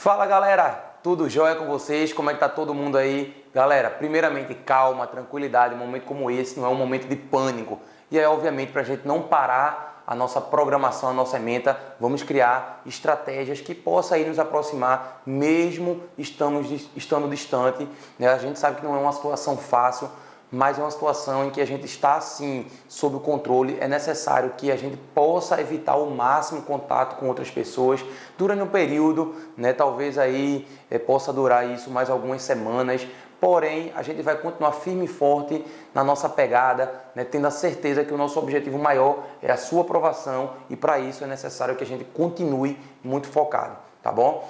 Fala galera, tudo jóia com vocês? Como é que tá todo mundo aí? Galera, primeiramente calma, tranquilidade, um momento como esse não é um momento de pânico. E aí obviamente para a gente não parar a nossa programação, a nossa meta, vamos criar estratégias que possam aí nos aproximar mesmo estando distante, né? A gente sabe que não é uma situação fácil, mas é uma situação em que a gente está assim sob o controle. É necessário que a gente possa evitar o máximo contato com outras pessoas durante um período, né? Talvez aí possa durar isso mais algumas semanas, porém a gente vai continuar firme e forte na nossa pegada, né? Tendo a certeza que o nosso objetivo maior é a sua aprovação, e para isso é necessário que a gente continue muito focado, tá bom?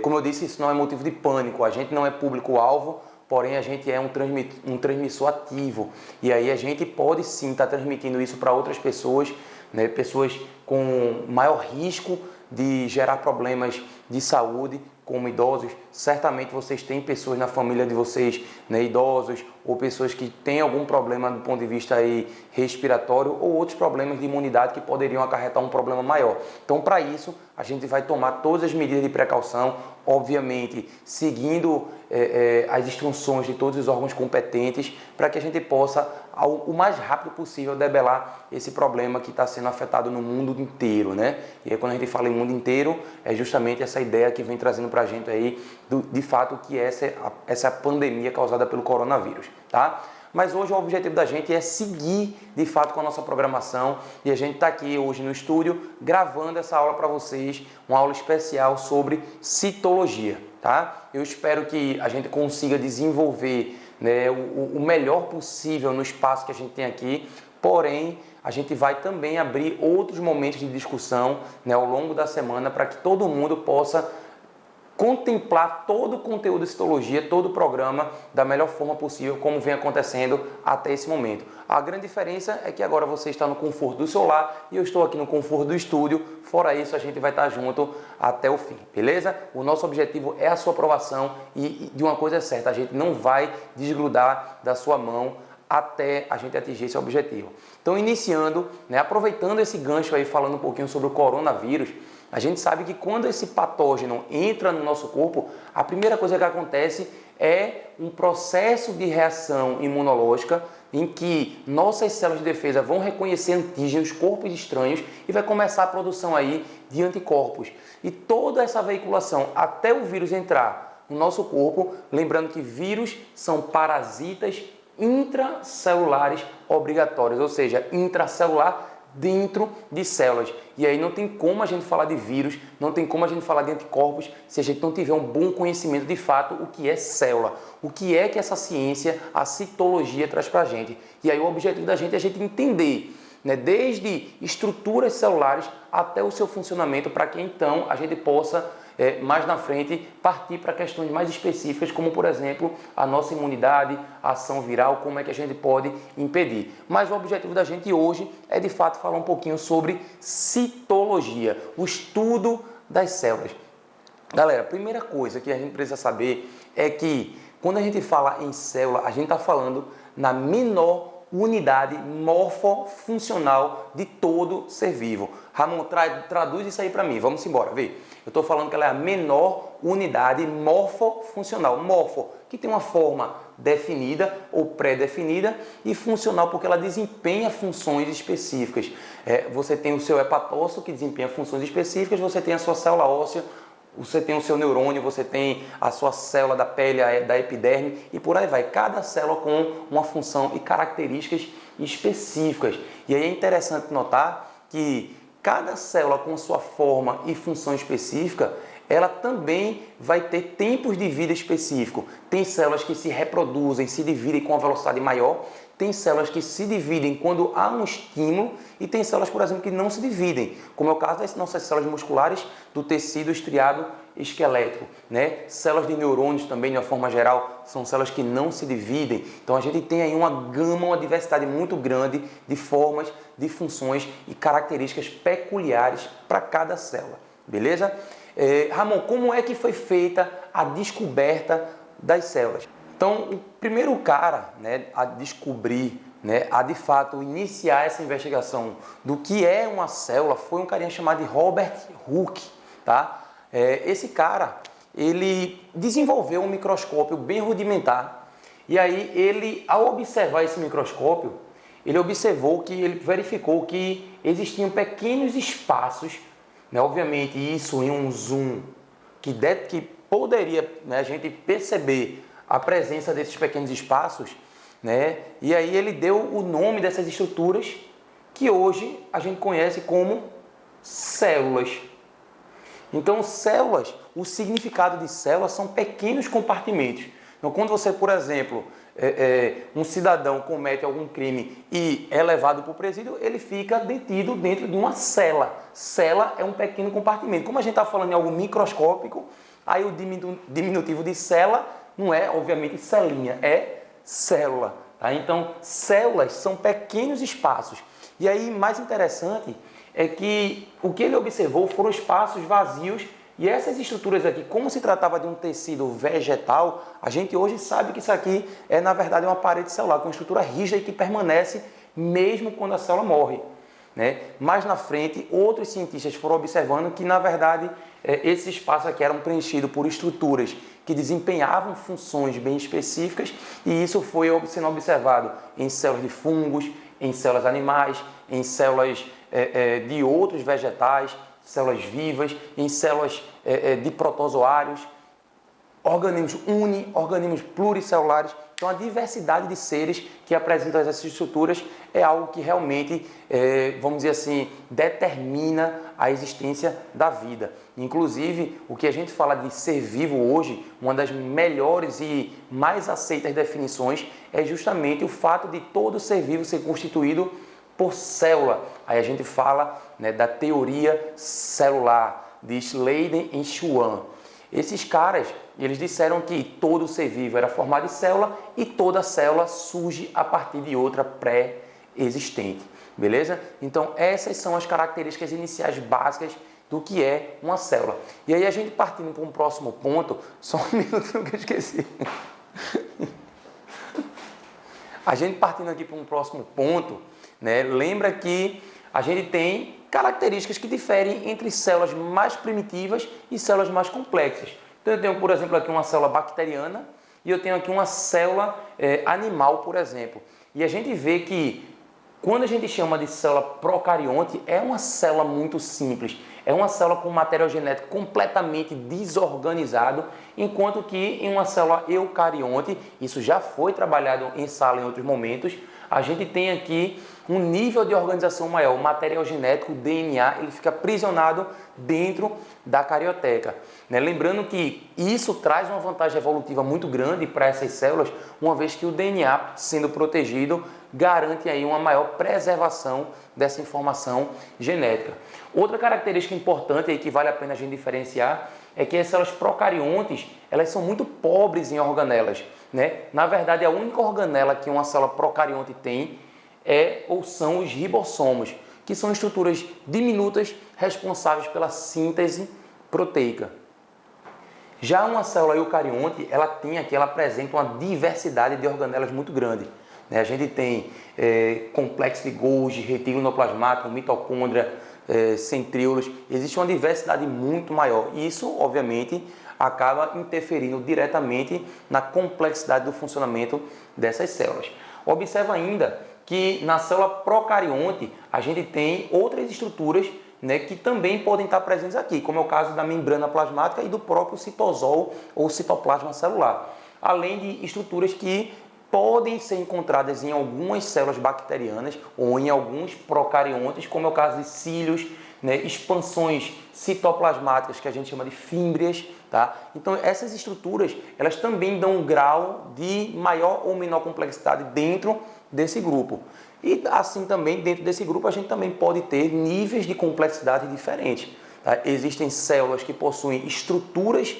Como eu disse, isso não é motivo de pânico, a gente não é público-alvo, porém a gente é um transmissor ativo, e aí a gente pode sim estar transmitindo isso para outras pessoas, né? Pessoas com maior risco de gerar problemas de saúde, como idosos. Certamente vocês têm pessoas na família de vocês, né, idosos, ou pessoas que têm algum problema do ponto de vista aí respiratório, ou outros problemas de imunidade que poderiam acarretar um problema maior. Então, para isso, a gente vai tomar todas as medidas de precaução, obviamente seguindo as instruções de todos os órgãos competentes, para que a gente possa, o mais rápido possível, debelar esse problema que está sendo afetado no mundo inteiro, né? E aí, quando a gente fala em mundo inteiro, é justamente essa ideia que vem trazendo para a gente aí, de fato, que essa pandemia causada pelo coronavírus, tá? Mas hoje o objetivo da gente é seguir de fato com a nossa programação, e a gente está aqui hoje no estúdio gravando essa aula para vocês, uma aula especial sobre citologia, tá? Eu espero que a gente consiga desenvolver, né, o melhor possível no espaço que a gente tem aqui, porém a gente vai também abrir outros momentos de discussão, né, ao longo da semana, para que todo mundo possa contemplar todo o conteúdo de citologia, todo o programa da melhor forma possível, como vem acontecendo até esse momento. A grande diferença é que agora você está no conforto do seu lar e eu estou aqui no conforto do estúdio. Fora isso, a gente vai estar junto até o fim, beleza? O nosso objetivo é a sua aprovação, e de uma coisa é certa, a gente não vai desgrudar da sua mão até a gente atingir esse objetivo. Então, iniciando, né, aproveitando esse gancho aí, falando um pouquinho sobre o coronavírus, a gente sabe que quando esse patógeno entra no nosso corpo, a primeira coisa que acontece é um processo de reação imunológica, em que nossas células de defesa vão reconhecer antígenos, corpos estranhos, e vai começar a produção aí de anticorpos. E toda essa veiculação até o vírus entrar no nosso corpo, lembrando que vírus são parasitas intracelulares obrigatórios, ou seja, intracelular dentro de células. E aí não tem como a gente falar de vírus, não tem como a gente falar de anticorpos se a gente não tiver um bom conhecimento de fato o que é célula, o que é que essa ciência, a citologia, traz para a gente. E aí o objetivo da gente é a gente entender, né, desde estruturas celulares até o seu funcionamento, para que então a gente possa mais na frente partir para questões mais específicas, como por exemplo a nossa imunidade, a ação viral, como é que a gente pode impedir. Mas o objetivo da gente hoje é de fato falar um pouquinho sobre citologia, o estudo das células. Galera, a primeira coisa que a gente precisa saber é que quando a gente fala em célula, a gente está falando na menor unidade morfofuncional de todo ser vivo. Ramon, traduz isso aí para mim, vamos embora, vê. Eu estou falando que ela é a menor unidade morfofuncional. Morfo, que tem uma forma definida ou pré-definida, e funcional porque ela desempenha funções específicas. Você tem o seu hepatócito, que desempenha funções específicas, você tem a sua célula óssea, você tem o seu neurônio, você tem a sua célula da pele, da epiderme, e por aí vai. Cada célula com uma função e características específicas. E aí é interessante notar que cada célula com sua forma e função específica, ela também vai ter tempos de vida específico. Tem células que se reproduzem, se dividem com uma velocidade maior, tem células que se dividem quando há um estímulo, e tem células, por exemplo, que não se dividem, como é o caso das nossas células musculares do tecido estriado esquelético, né? Células de neurônios também, de uma forma geral, são células que não se dividem. Então a gente tem aí uma gama, uma diversidade muito grande de formas, de funções e características peculiares para cada célula, beleza? Ramon, como é que foi feita a descoberta das células? Então, o primeiro cara, né, a descobrir, né, a de fato iniciar essa investigação do que é uma célula foi um carinha chamado de Robert Hooke, tá? Esse cara, ele desenvolveu um microscópio bem rudimentar. E aí ele, ao observar esse microscópio, ele verificou que existiam pequenos espaços, né? Obviamente isso em um zoom que poderia, né, a gente perceber a presença desses pequenos espaços, né? E aí ele deu o nome dessas estruturas que hoje a gente conhece como células. Então, células, o significado de células são pequenos compartimentos. Então, quando você, por exemplo, um cidadão comete algum crime e é levado para o presídio, ele fica detido dentro de uma cela. Cela é um pequeno compartimento. Como a gente está falando em algo microscópico, aí o diminutivo de cela não é, obviamente, celinha, é célula. Tá? Então, células são pequenos espaços. E aí, mais interessante é que o que ele observou foram espaços vazios e essas estruturas aqui, como se tratava de um tecido vegetal, a gente hoje sabe que isso aqui é, na verdade, uma parede celular com estrutura rígida e que permanece mesmo quando a célula morre. Né? Mais na frente, outros cientistas foram observando que, na verdade, esse espaço aqui eram preenchidos por estruturas que desempenhavam funções bem específicas e isso foi sendo observado em células de fungos, em células animais, em células de outros vegetais, células vivas, em células de protozoários, organismos organismos pluricelulares. Então, a diversidade de seres que apresentam essas estruturas é algo que realmente, vamos dizer assim, determina a existência da vida. Inclusive, o que a gente fala de ser vivo hoje, uma das melhores e mais aceitas definições é justamente o fato de todo ser vivo ser constituído por célula. Aí a gente fala, né, da teoria celular de Schleiden e Schwann. Esses caras, eles disseram que todo ser vivo era formado de célula e toda célula surge a partir de outra pré-existente, beleza? Então essas são as características iniciais básicas do que é uma célula. E aí a gente partindo para um próximo ponto, só um minuto que eu esqueci. A gente partindo aqui para um próximo ponto, né, lembra que a gente tem características que diferem entre células mais primitivas e células mais complexas. Então eu tenho, por exemplo, aqui uma célula bacteriana e eu tenho aqui uma célula animal, por exemplo. E a gente vê que quando a gente chama de célula procarionte, é uma célula muito simples. É uma célula com material genético completamente desorganizado, enquanto que em uma célula eucarionte, isso já foi trabalhado em sala em outros momentos, a gente tem aqui um nível de organização maior. O material genético, o DNA, ele fica aprisionado dentro da carioteca. Né? Lembrando que isso traz uma vantagem evolutiva muito grande para essas células, uma vez que o DNA, sendo protegido, garante aí uma maior preservação dessa informação genética. Outra característica importante aí que vale a pena a gente diferenciar é que as células procariontes, elas são muito pobres em organelas. Né? Na verdade, a única organela que uma célula procarionte tem são os ribossomos, que são estruturas diminutas responsáveis pela síntese proteica. Já uma célula eucarionte, ela apresenta uma diversidade de organelas muito grande. Né? A gente tem complexo de Golgi, retículo endoplasmático, mitocôndria, centríolos. Existe uma diversidade muito maior. E isso, obviamente, acaba interferindo diretamente na complexidade do funcionamento dessas células. Observa ainda que na célula procarionte a gente tem outras estruturas, né, que também podem estar presentes aqui, como é o caso da membrana plasmática e do próprio citosol ou citoplasma celular, além de estruturas que podem ser encontradas em algumas células bacterianas ou em alguns procariontes, como é o caso de cílios, né, expansões citoplasmáticas que a gente chama de fímbrias, tá? Então essas estruturas, elas também dão um grau de maior ou menor complexidade dentro desse grupo. E assim também, dentro desse grupo, a gente também pode ter níveis de complexidade diferentes. Tá? Existem células que possuem estruturas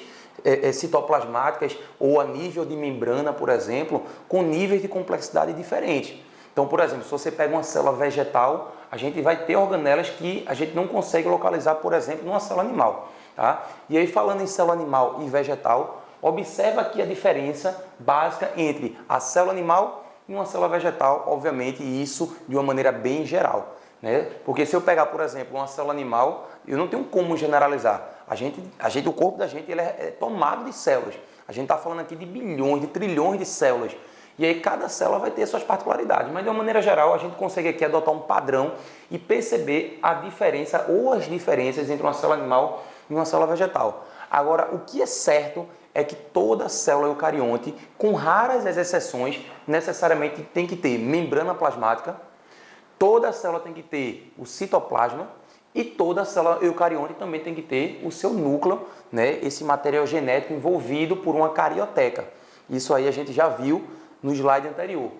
citoplasmáticas ou a nível de membrana, por exemplo, com níveis de complexidade diferentes. Então, por exemplo, se você pega uma célula vegetal, a gente vai ter organelas que a gente não consegue localizar, por exemplo, numa célula animal. Tá? E aí, falando em célula animal e vegetal, observa aqui a diferença básica entre a célula animal e uma célula vegetal, obviamente, e isso de uma maneira bem geral. Né? Porque se eu pegar, por exemplo, uma célula animal, eu não tenho como generalizar. O corpo da gente ele é tomado de células. A gente está falando aqui de bilhões, de trilhões de células. E aí cada célula vai ter suas particularidades. Mas de uma maneira geral, a gente consegue aqui adotar um padrão e perceber a diferença ou as diferenças entre uma célula animal e uma célula vegetal. Agora, o que é certo é que toda célula eucarionte, com raras exceções, necessariamente tem que ter membrana plasmática, toda célula tem que ter o citoplasma e toda célula eucarionte também tem que ter o seu núcleo, né, esse material genético envolvido por uma carioteca. Isso aí a gente já viu no slide anterior.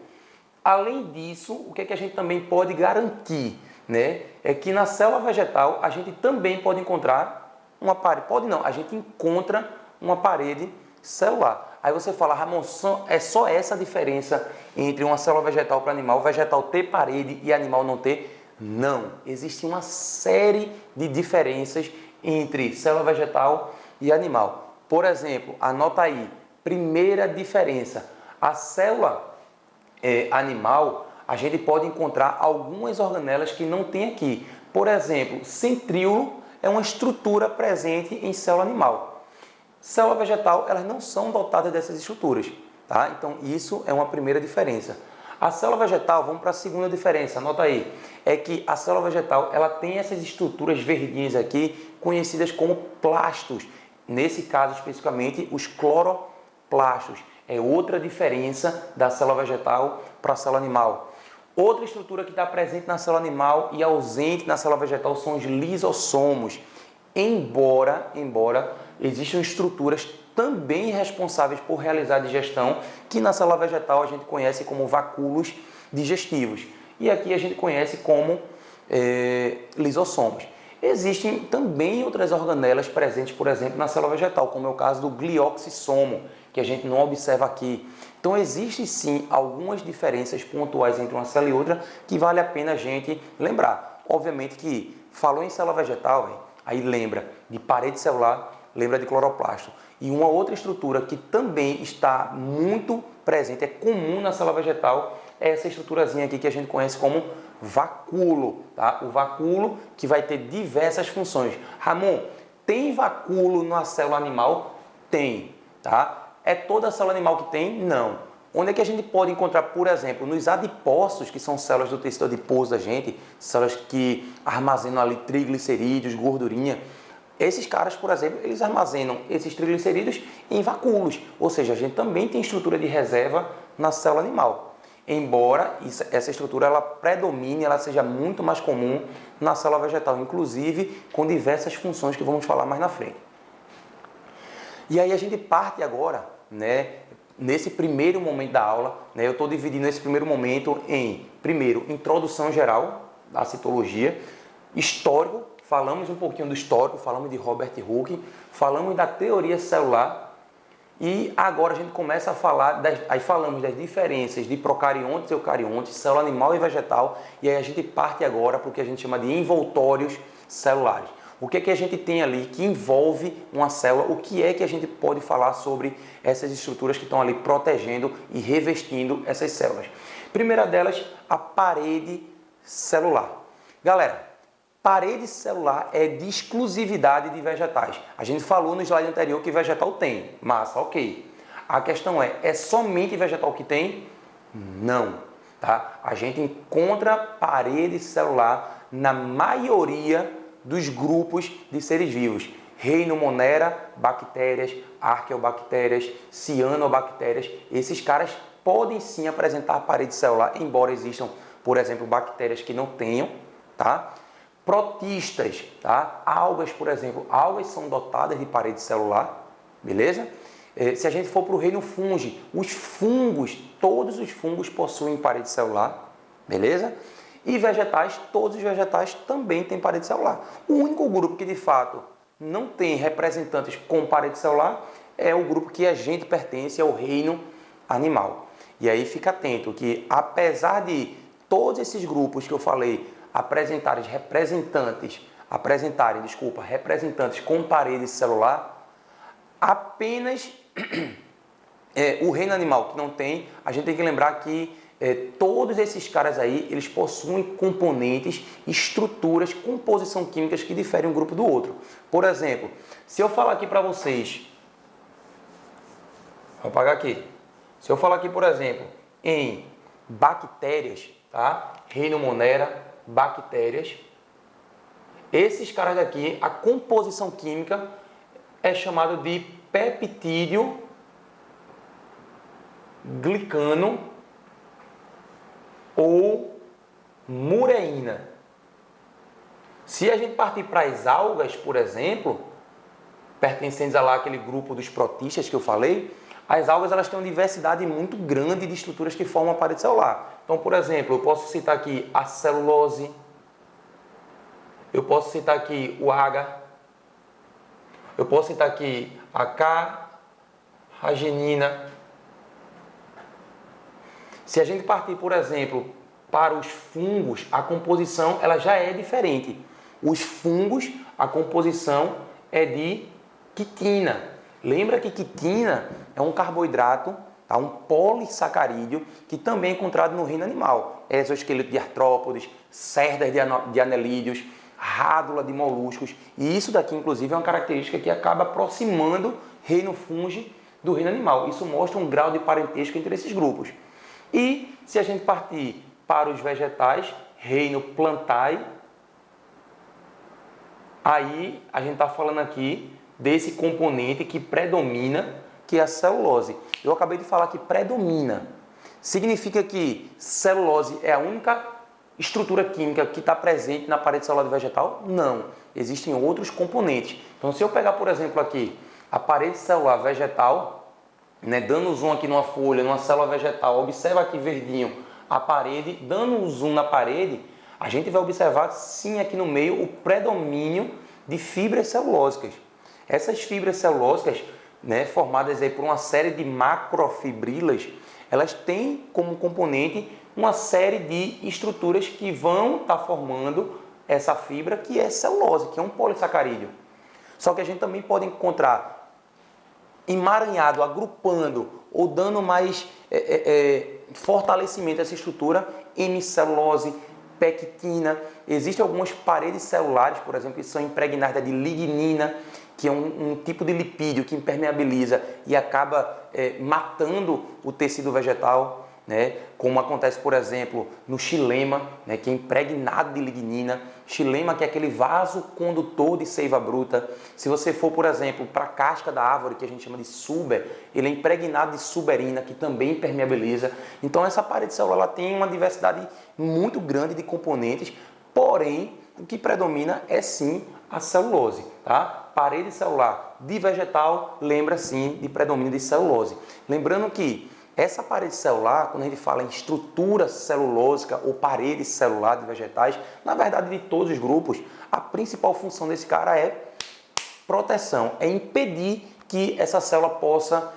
Além disso, o que é que a gente também pode garantir, né, é que na célula vegetal a gente também pode encontrar uma parede, pode não, a gente encontra uma parede celular. Aí você fala, Ramon, é só essa a diferença entre uma célula vegetal para animal, vegetal ter parede e animal não ter? Não, existe uma série de diferenças entre célula vegetal e animal. Por exemplo, anota aí, primeira diferença, a célula animal, a gente pode encontrar algumas organelas que não tem aqui. Por exemplo, centríolo é uma estrutura presente em célula animal. Célula vegetal, elas não são dotadas dessas estruturas, tá? Então, isso é uma primeira diferença. A célula vegetal, vamos para a segunda diferença, anota aí, é que a célula vegetal, ela tem essas estruturas verdinhas aqui, conhecidas como plastos. Nesse caso, especificamente, os cloroplastos. É outra diferença da célula vegetal para a célula animal. Outra estrutura que está presente na célula animal e ausente na célula vegetal são os lisossomos. Embora existam estruturas também responsáveis por realizar a digestão, que na célula vegetal a gente conhece como vacúolos digestivos. E aqui a gente conhece como lisossomos. Existem também outras organelas presentes, por exemplo, na célula vegetal, como é o caso do glioxissomo, que a gente não observa aqui. Então, existem sim algumas diferenças pontuais entre uma célula e outra que vale a pena a gente lembrar. Obviamente que falou em célula vegetal, aí lembra de parede celular, lembra de cloroplasto. E uma outra estrutura que também está muito presente, é comum na célula vegetal, é essa estruturazinha aqui que a gente conhece como vacúolo, tá? O vacúolo que vai ter diversas funções. Ramon, tem vacúolo na célula animal? Tem, tá? É toda a célula animal que tem? Não. Onde é que a gente pode encontrar, por exemplo, nos adipócitos, que são células do tecido adiposo da gente, células que armazenam ali triglicerídeos, gordurinha. Esses caras, por exemplo, eles armazenam esses triglicerídeos em vacúolos, ou seja, a gente também tem estrutura de reserva na célula animal. Embora essa estrutura ela predomine, ela seja muito mais comum na célula vegetal, inclusive com diversas funções que vamos falar mais na frente. E aí a gente parte agora, né, nesse primeiro momento da aula, né, eu estou dividindo esse primeiro momento em, primeiro, introdução geral à citologia, histórico, falamos um pouquinho do histórico, falamos de Robert Hooke, falamos da teoria celular e agora a gente começa a falar, aí falamos das diferenças de procariontes e eucariontes, célula animal e vegetal, e aí a gente parte agora para o que a gente chama de envoltórios celulares. O que é que a gente tem ali que envolve uma célula? O que é que a gente pode falar sobre essas estruturas que estão ali protegendo e revestindo essas células? Primeira delas, a parede celular. Galera, parede celular é de exclusividade de vegetais. A gente falou no slide anterior que vegetal tem. Massa, ok. A questão é somente vegetal que tem? Não. Tá? A gente encontra parede celular na maioria dos grupos de seres vivos. Reino Monera, bactérias, arqueobactérias, cianobactérias. Esses caras podem sim apresentar parede celular, embora existam, por exemplo, bactérias que não tenham, tá? Protistas, tá? Algas, por exemplo, algas são dotadas de parede celular, beleza? Se a gente for para o reino fungi, os fungos, todos os fungos possuem parede celular, beleza? E vegetais, todos os vegetais também têm parede celular. O único grupo que de fato não tem representantes com parede celular é o grupo que a gente pertence ao reino animal. E aí fica atento que apesar de todos esses grupos que eu falei apresentarem representantes com parede celular, apenas o reino animal que não tem, a gente tem que lembrar que todos esses caras aí, eles possuem componentes, estruturas, composição químicas que diferem um grupo do outro. Por exemplo, se eu falar aqui para vocês, vou apagar aqui. Se eu falar aqui, por exemplo, em bactérias, tá? Reino Monera, bactérias. Esses caras aqui, a composição química é chamada de peptídeo glicano ou mureína. Se a gente partir para as algas, por exemplo, pertencentes a lá aquele grupo dos protistas que eu falei, as algas elas têm uma diversidade muito grande de estruturas que formam a parede celular. Então, por exemplo, eu posso citar aqui a celulose, eu posso citar aqui o agar, eu posso citar aqui a carragenina. Se a gente partir, por exemplo, para os fungos, a composição ela já é diferente. Os fungos, a composição é de quitina. Lembra que quitina é um carboidrato, tá? Um polissacarídeo que também é encontrado no reino animal. Exoesqueleto de artrópodes, cerdas de anelídeos, rádula de moluscos. E isso daqui, inclusive, é uma característica que acaba aproximando reino fungi do reino animal. Isso mostra um grau de parentesco entre esses grupos. E se a gente partir para os vegetais, reino plantae, aí a gente está falando aqui desse componente que predomina, que é a celulose. Eu acabei de falar que predomina. Significa que celulose é a única estrutura química que está presente na parede celular do vegetal? Não. Existem outros componentes. Então, se eu pegar, por exemplo, aqui a parede celular vegetal, né, dando zoom aqui numa folha, numa célula vegetal, observa aqui verdinho a parede, dando um zoom na parede, a gente vai observar sim aqui no meio o predomínio de fibras celulósicas. Essas fibras celulósicas, né, formadas aí por uma série de macrofibrilas, elas têm como componente uma série de estruturas que vão estar formando essa fibra que é celulose, que é um polissacarídeo. Só que a gente também pode encontrar emaranhado, agrupando ou dando mais fortalecimento a essa estrutura, hemicelulose, pectina. Existem algumas paredes celulares, por exemplo, que são impregnadas de lignina, que é um tipo de lipídio que impermeabiliza e acaba matando o tecido vegetal, né? Como acontece, por exemplo, no xilema, né? Que é impregnado de lignina. Xilema, que é aquele vaso condutor de seiva bruta. Se você for, por exemplo, para a casca da árvore, que a gente chama de suber, ele é impregnado de suberina, que também impermeabiliza. Então, essa parede celular ela tem uma diversidade muito grande de componentes, porém, o que predomina é sim a celulose, tá? Parede celular de vegetal lembra sim de predomínio de celulose. Lembrando que essa parede celular, quando a gente fala em estrutura celulósica ou parede celular de vegetais, na verdade de todos os grupos, a principal função desse cara é proteção, é impedir que essa célula possa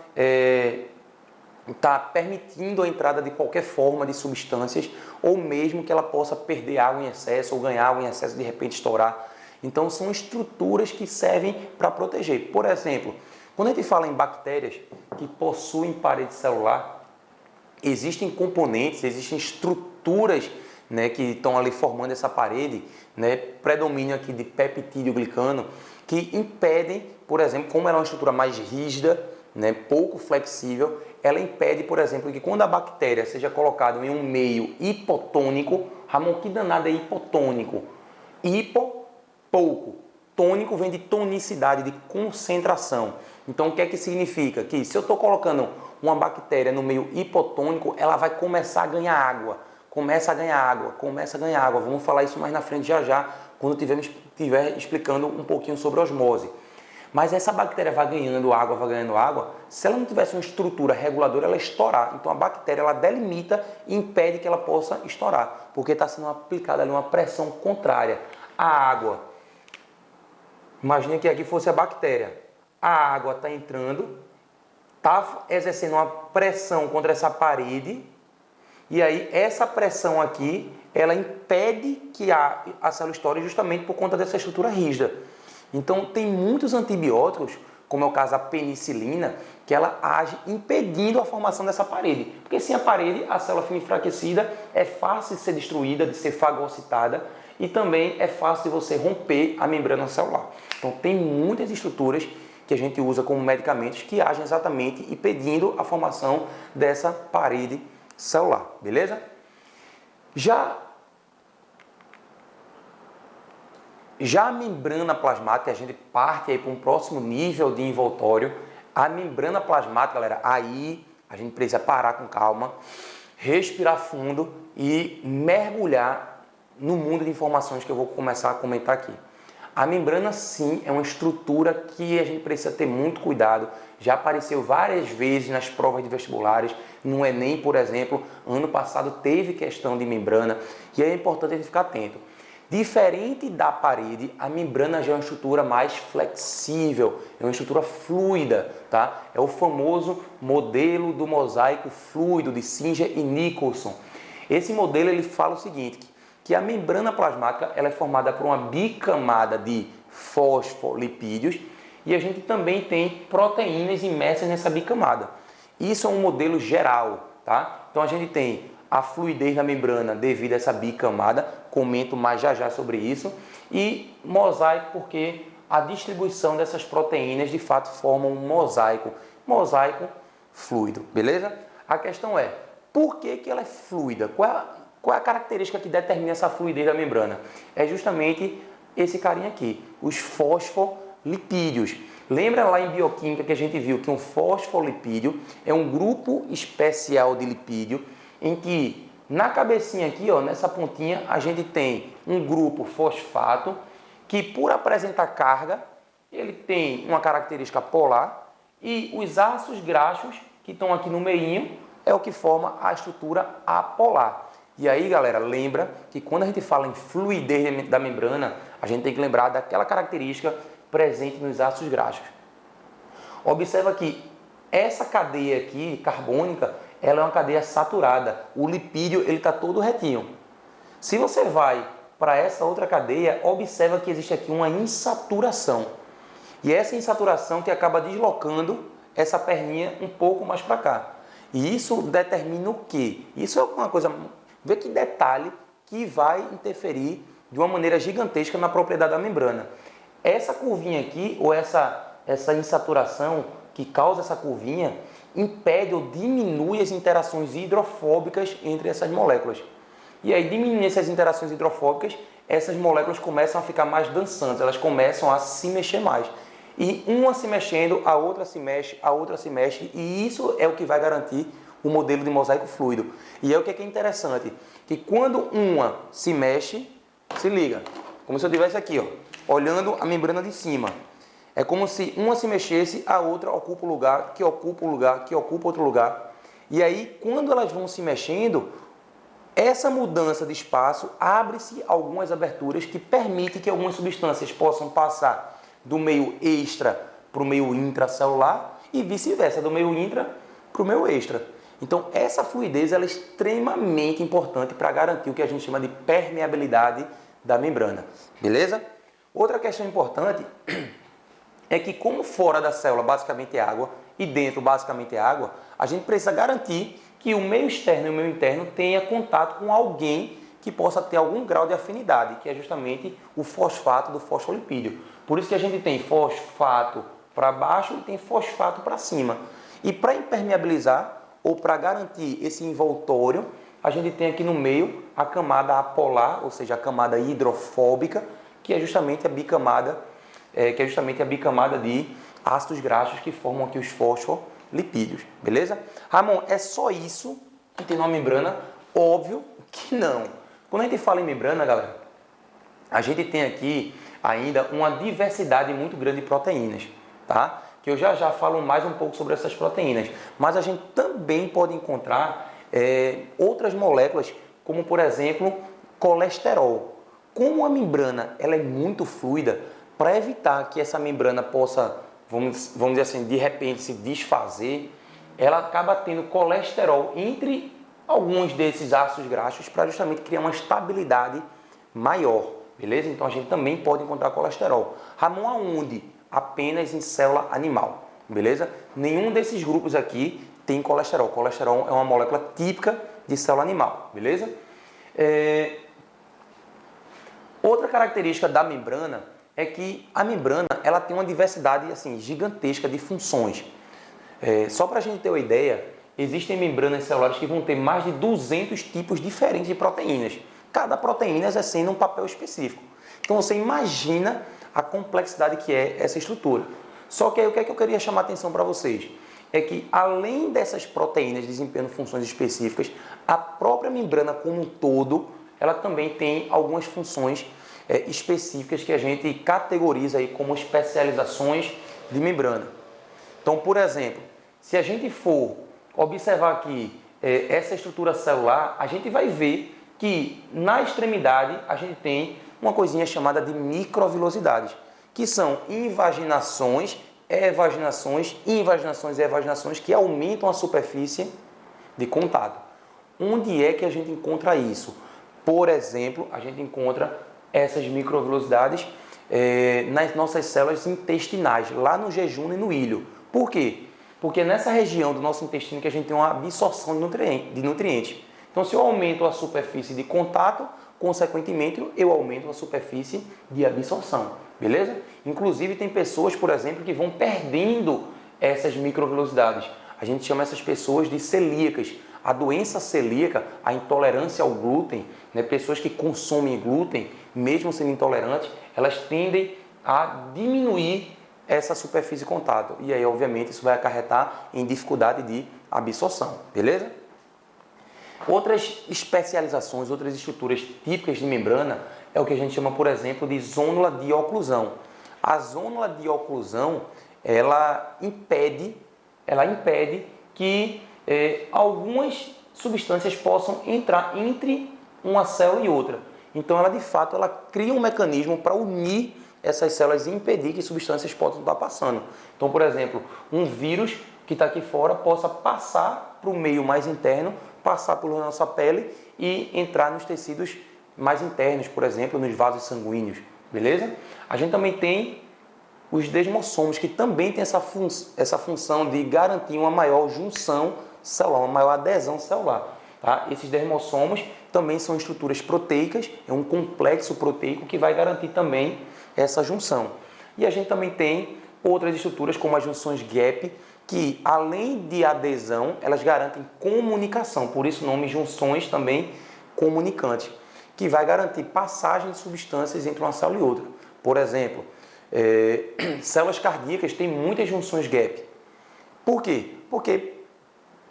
estar permitindo a entrada de qualquer forma de substâncias ou mesmo que ela possa perder água em excesso ou ganhar água em excesso e de repente estourar. Então são estruturas que servem para proteger. Por exemplo, quando a gente fala em bactérias que possuem parede celular, existem componentes, existem estruturas, né, que estão ali formando essa parede, né, predomínio aqui de peptídeo glicano, que impedem, por exemplo, como ela é uma estrutura mais rígida, né, pouco flexível, ela impede, por exemplo, que quando a bactéria seja colocada em um meio hipotônico, Ramon, que danado é hipotônico? Hipo, pouco. Tônico vem de tonicidade, de concentração. Então, o que é que significa? Que se eu estou colocando uma bactéria no meio hipotônico, ela vai começar a ganhar água. Começa a ganhar água. Vamos falar isso mais na frente já, quando estiver explicando um pouquinho sobre osmose. Mas essa bactéria vai ganhando água. Se ela não tivesse uma estrutura reguladora, ela ia estourar. Então, a bactéria ela delimita e impede que ela possa estourar, porque está sendo aplicada ali uma pressão contrária. A água, imagine que aqui fosse a bactéria. A água está entrando, está exercendo uma pressão contra essa parede, e aí essa pressão aqui, ela impede que a célula estoure justamente por conta dessa estrutura rígida. Então, tem muitos antibióticos como é o caso da penicilina, que ela age impedindo a formação dessa parede. Porque sem a parede, a célula fica enfraquecida, é fácil de ser destruída, de ser fagocitada e também é fácil de você romper a membrana celular. Então tem muitas estruturas que a gente usa como medicamentos que agem exatamente impedindo a formação dessa parede celular, beleza? Já a membrana plasmática, a gente parte aí para um próximo nível de envoltório. A membrana plasmática, galera, aí a gente precisa parar com calma, respirar fundo e mergulhar no mundo de informações que eu vou começar a comentar aqui. A membrana, sim, é uma estrutura que a gente precisa ter muito cuidado. Já apareceu várias vezes nas provas de vestibulares, no Enem, por exemplo, ano passado teve questão de membrana e é importante a gente ficar atento. Diferente da parede, a membrana já é uma estrutura mais flexível, é uma estrutura fluida, tá? É o famoso modelo do mosaico fluido de Singer e Nicholson. Esse modelo ele fala o seguinte, que a membrana plasmática ela é formada por uma bicamada de fosfolipídios e a gente também tem proteínas imersas nessa bicamada. Isso é um modelo geral, tá? Então a gente tem a fluidez da membrana devido a essa bicamada, comento mais já sobre isso, e mosaico porque a distribuição dessas proteínas de fato forma um mosaico fluido, beleza? A questão é, por que ela é fluida? Qual é a característica que determina essa fluidez da membrana? É justamente esse carinha aqui, os fosfolipídios. Lembra lá em bioquímica que a gente viu que um fosfolipídio é um grupo especial de lipídio em que na cabecinha aqui, ó, nessa pontinha, a gente tem um grupo fosfato que por apresentar carga, ele tem uma característica polar e os ácidos graxos que estão aqui no meio é o que forma a estrutura apolar. E aí, galera, lembra que quando a gente fala em fluidez da membrana, a gente tem que lembrar daquela característica presente nos ácidos graxos. Observa que essa cadeia aqui, carbônica, ela é uma cadeia saturada. O lipídio ele está todo retinho. Se você vai para essa outra cadeia, observa que existe aqui uma insaturação. E essa insaturação que acaba deslocando essa perninha um pouco mais para cá. E isso determina o quê? Isso é uma coisa... Vê que detalhe que vai interferir de uma maneira gigantesca na propriedade da membrana. Essa curvinha aqui, ou essa insaturação que causa essa curvinha, impede ou diminui as interações hidrofóbicas entre essas moléculas. E aí, diminuindo essas interações hidrofóbicas, essas moléculas começam a ficar mais dançantes, elas começam a se mexer mais. E uma se mexendo, a outra se mexe, e isso é o que vai garantir o modelo de mosaico fluido. E é o que é interessante, que quando uma se mexe, se liga, como se eu estivesse aqui, ó, olhando a membrana de cima. É como se uma se mexesse, a outra ocupa o lugar, que ocupa o lugar, que ocupa outro lugar. E aí, quando elas vão se mexendo, essa mudança de espaço abre-se algumas aberturas que permitem que algumas substâncias possam passar do meio extra para o meio intracelular e vice-versa, do meio intra para o meio extra. Então, essa fluidez ela é extremamente importante para garantir o que a gente chama de permeabilidade da membrana. Beleza? Outra questão importante é que, como fora da célula basicamente é água e dentro basicamente é água, a gente precisa garantir que o meio externo e o meio interno tenha contato com alguém que possa ter algum grau de afinidade, que é justamente o fosfato do fosfolipídio. Por isso que a gente tem fosfato para baixo e tem fosfato para cima. E para impermeabilizar ou para garantir esse envoltório, a gente tem aqui no meio a camada apolar, ou seja, a camada hidrofóbica, que é justamente a bicamada de ácidos graxos que formam aqui os fosfolipídios, beleza? Ramon, é só isso que tem numa membrana? Óbvio que não. Quando a gente fala em membrana, galera, a gente tem aqui ainda uma diversidade muito grande de proteínas, tá? Que eu já falo mais um pouco sobre essas proteínas, mas a gente também pode encontrar outras moléculas, como por exemplo, colesterol. Como a membrana ela é muito fluida, para evitar que essa membrana possa, vamos dizer assim, de repente se desfazer, ela acaba tendo colesterol entre alguns desses ácidos graxos para justamente criar uma estabilidade maior, beleza? Então a gente também pode encontrar colesterol. Ramon, aonde? apenas em célula animal, beleza? Nenhum desses grupos aqui tem colesterol. Colesterol é uma molécula típica de célula animal, beleza? Outra característica da membrana é que a membrana ela tem uma diversidade assim, gigantesca de funções. Só para a gente ter uma ideia, existem membranas celulares que vão ter mais de 200 tipos diferentes de proteínas. Cada proteína exercendo um papel específico. Então você imagina a complexidade que é essa estrutura. Só que aí o que é que eu queria chamar a atenção para vocês? É que além dessas proteínas desempenhando funções específicas, a própria membrana como um todo, ela também tem algumas funções específicas que a gente categoriza aí como especializações de membrana. Então, por exemplo, se a gente for observar aqui essa estrutura celular, a gente vai ver que na extremidade a gente tem uma coisinha chamada de microvilosidades, que são invaginações, evaginações, invaginações e evaginações que aumentam a superfície de contato. Onde é que a gente encontra isso? Por exemplo, a gente encontra essas microvilosidades nas nossas células intestinais, lá no jejum e no ilho. Por quê? Porque é nessa região do nosso intestino que a gente tem uma absorção de nutrientes. Então, se eu aumento a superfície de contato, consequentemente, eu aumento a superfície de absorção, beleza? Inclusive, tem pessoas, por exemplo, que vão perdendo essas microvilosidades. A gente chama essas pessoas de celíacas. A doença celíaca, a intolerância ao glúten, né? Pessoas que consomem glúten, mesmo sendo intolerantes, elas tendem a diminuir essa superfície de contato. E aí, obviamente, isso vai acarretar em dificuldade de absorção, beleza? Outras especializações, outras estruturas típicas de membrana é o que a gente chama, por exemplo, de zônula de oclusão. A zônula de oclusão, ela impede que algumas substâncias possam entrar entre uma célula e outra. Então, ela de fato ela cria um mecanismo para unir essas células e impedir que substâncias possam estar passando. Então, por exemplo, um vírus que está aqui fora possa passar para o meio mais interno, passar pela nossa pele e entrar nos tecidos mais internos, por exemplo, nos vasos sanguíneos, beleza? A gente também tem os desmossomos, que também tem essa função de garantir uma maior junção celular, uma maior adesão celular. Tá? Esses desmossomos também são estruturas proteicas, é um complexo proteico que vai garantir também essa junção. E a gente também tem outras estruturas como as junções gap, que além de adesão, elas garantem comunicação, por isso o nome junções também comunicantes, que vai garantir passagem de substâncias entre uma célula e outra. Por exemplo, células cardíacas têm muitas junções gap. Por quê? Porque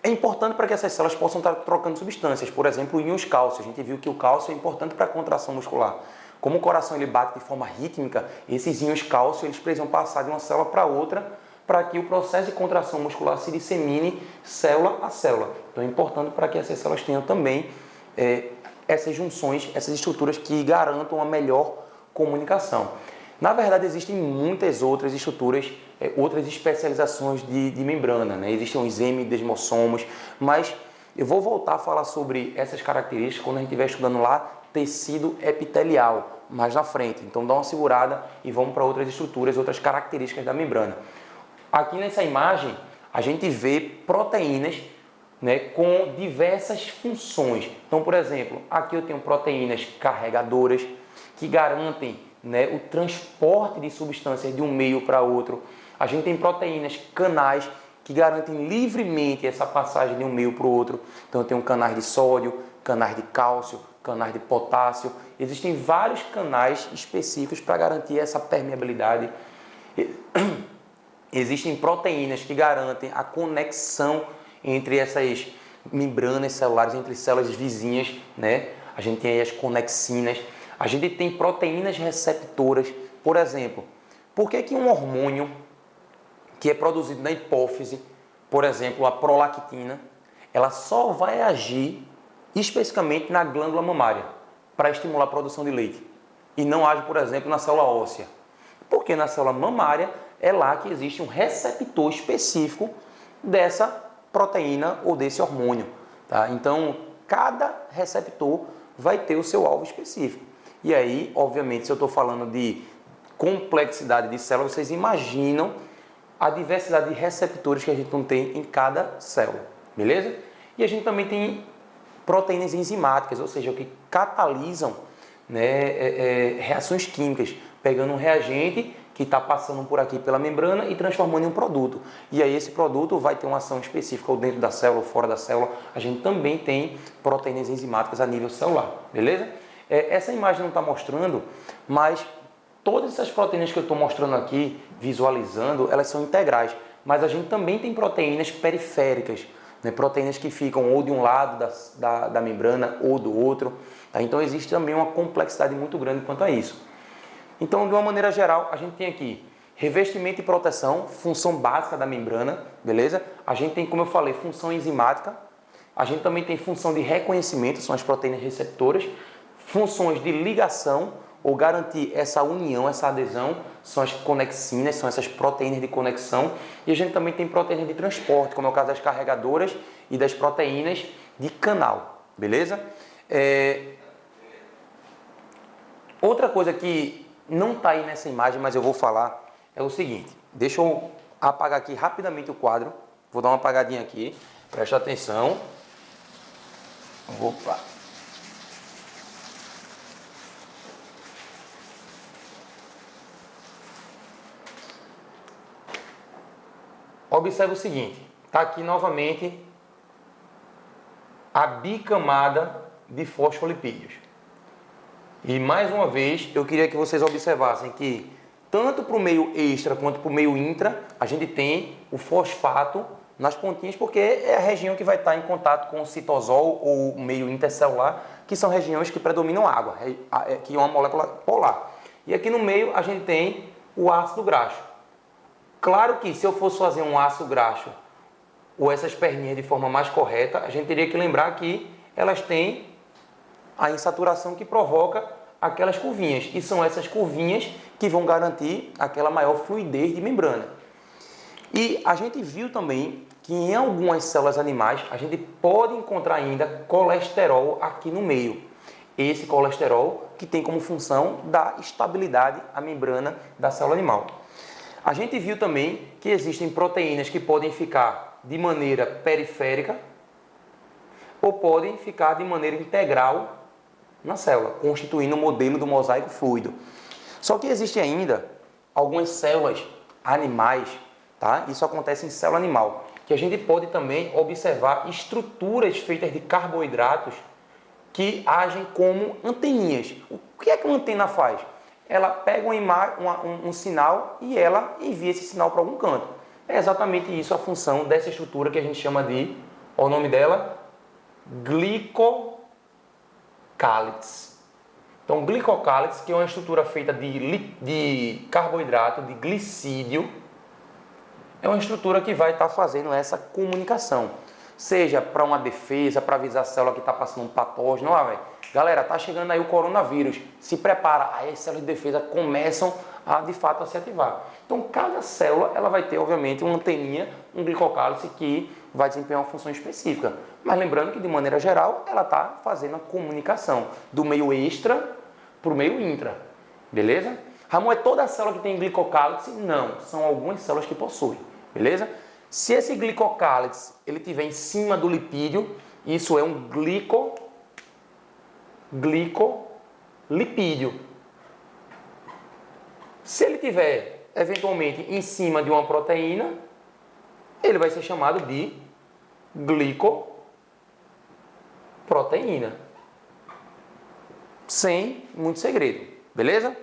é importante para que essas células possam estar trocando substâncias. Por exemplo, íons cálcio. A gente viu que o cálcio é importante para a contração muscular. Como o coração ele bate de forma rítmica, esses íons cálcio eles precisam passar de uma célula para outra para que o processo de contração muscular se dissemine célula a célula. Então é importante para que essas células tenham também essas junções, essas estruturas que garantam a melhor comunicação. Na verdade, existem muitas outras estruturas, outras especializações de membrana, né? Existem os hemidesmossomos, mas eu vou voltar a falar sobre essas características quando a gente estiver estudando lá tecido epitelial, mais na frente. Então dá uma segurada e vamos para outras estruturas, outras características da membrana. Aqui nessa imagem, a gente vê proteínas, né, com diversas funções. Então, por exemplo, aqui eu tenho proteínas carregadoras que garantem, né, o transporte de substâncias de um meio para outro. A gente tem proteínas canais que garantem livremente essa passagem de um meio para o outro. Então, eu tenho canais de sódio, canais de cálcio, canais de potássio. Existem vários canais específicos para garantir essa permeabilidade. Existem proteínas que garantem a conexão entre essas membranas celulares, entre células vizinhas, né? A gente tem aí as conexinas. A gente tem proteínas receptoras. Por exemplo, por que um hormônio que é produzido na hipófise, por exemplo, a prolactina, ela só vai agir especificamente na glândula mamária para estimular a produção de leite e não age, por exemplo, na célula óssea? Porque na célula mamária é lá que existe um receptor específico dessa proteína ou desse hormônio. Tá? Então, cada receptor vai ter o seu alvo específico. E aí, obviamente, se eu estou falando de complexidade de célula, vocês imaginam a diversidade de receptores que a gente não tem em cada célula, beleza? E a gente também tem proteínas enzimáticas, ou seja, que catalisam, né, reações químicas, pegando um reagente que está passando por aqui pela membrana e transformando em um produto. E aí esse produto vai ter uma ação específica ou dentro da célula ou fora da célula. A gente também tem proteínas enzimáticas a nível celular, beleza? Essa imagem não está mostrando, mas todas essas proteínas que eu estou mostrando aqui, visualizando, elas são integrais. Mas a gente também tem proteínas periféricas, né? Proteínas que ficam ou de um lado da membrana ou do outro. Tá? Então existe também uma complexidade muito grande quanto a isso. Então, de uma maneira geral, a gente tem aqui revestimento e proteção, função básica da membrana, beleza? A gente tem, como eu falei, função enzimática. A gente também tem função de reconhecimento, são as proteínas receptoras. Funções de ligação, ou garantir essa união, essa adesão, são as conexinas, são essas proteínas de conexão. E a gente também tem proteínas de transporte, como é o caso das carregadoras e das proteínas de canal, beleza? Outra coisa que não está aí nessa imagem, mas eu vou falar, é o seguinte. Deixa eu apagar aqui rapidamente o quadro. Vou dar uma apagadinha aqui. Presta atenção. Opa. Observe o seguinte. Está aqui novamente a bicamada de fosfolipídios. E mais uma vez, eu queria que vocês observassem que tanto para o meio extra quanto para o meio intra, a gente tem o fosfato nas pontinhas, porque é a região que vai estar em contato com o citosol ou o meio intercelular, que são regiões que predominam água, que é uma molécula polar. E aqui no meio a gente tem o ácido graxo. Claro que se eu fosse fazer um ácido graxo ou essas perninhas de forma mais correta, a gente teria que lembrar que elas têm a insaturação que provoca aquelas curvinhas. E são essas curvinhas que vão garantir aquela maior fluidez de membrana. E a gente viu também que em algumas células animais a gente pode encontrar ainda colesterol aqui no meio. Esse colesterol que tem como função dar estabilidade à membrana da célula animal. A gente viu também que existem proteínas que podem ficar de maneira periférica ou podem ficar de maneira integral na célula, constituindo o modelo do mosaico fluido. Só que existe ainda algumas células animais, tá? Isso acontece em célula animal, que a gente pode também observar estruturas feitas de carboidratos que agem como anteninhas. O que é que uma antena faz? Ela pega um sinal e ela envia esse sinal para algum canto. É exatamente isso a função dessa estrutura que a gente chama de, o nome dela, glicocálix. Então, glicocálix, que é uma estrutura feita de carboidrato, de glicídio, é uma estrutura que vai estar fazendo essa comunicação. Seja para uma defesa, para avisar a célula que está passando um patógeno. Galera, está chegando aí o coronavírus. Se prepara. Aí as células de defesa começam de fato a se ativar. Então, cada célula ela vai ter, obviamente, uma anteninha, um glicocálix que vai desempenhar uma função específica. Mas lembrando que, de maneira geral, ela está fazendo a comunicação do meio extra para o meio intra. Beleza? Ramon, é toda a célula que tem glicocálix? Não, são algumas células que possuem. Beleza? Se esse glicocálix ele estiver em cima do lipídio, isso é um glicolipídio. Se ele estiver, eventualmente, em cima de uma proteína, ele vai ser chamado de glicoproteína. Sem muito segredo, beleza?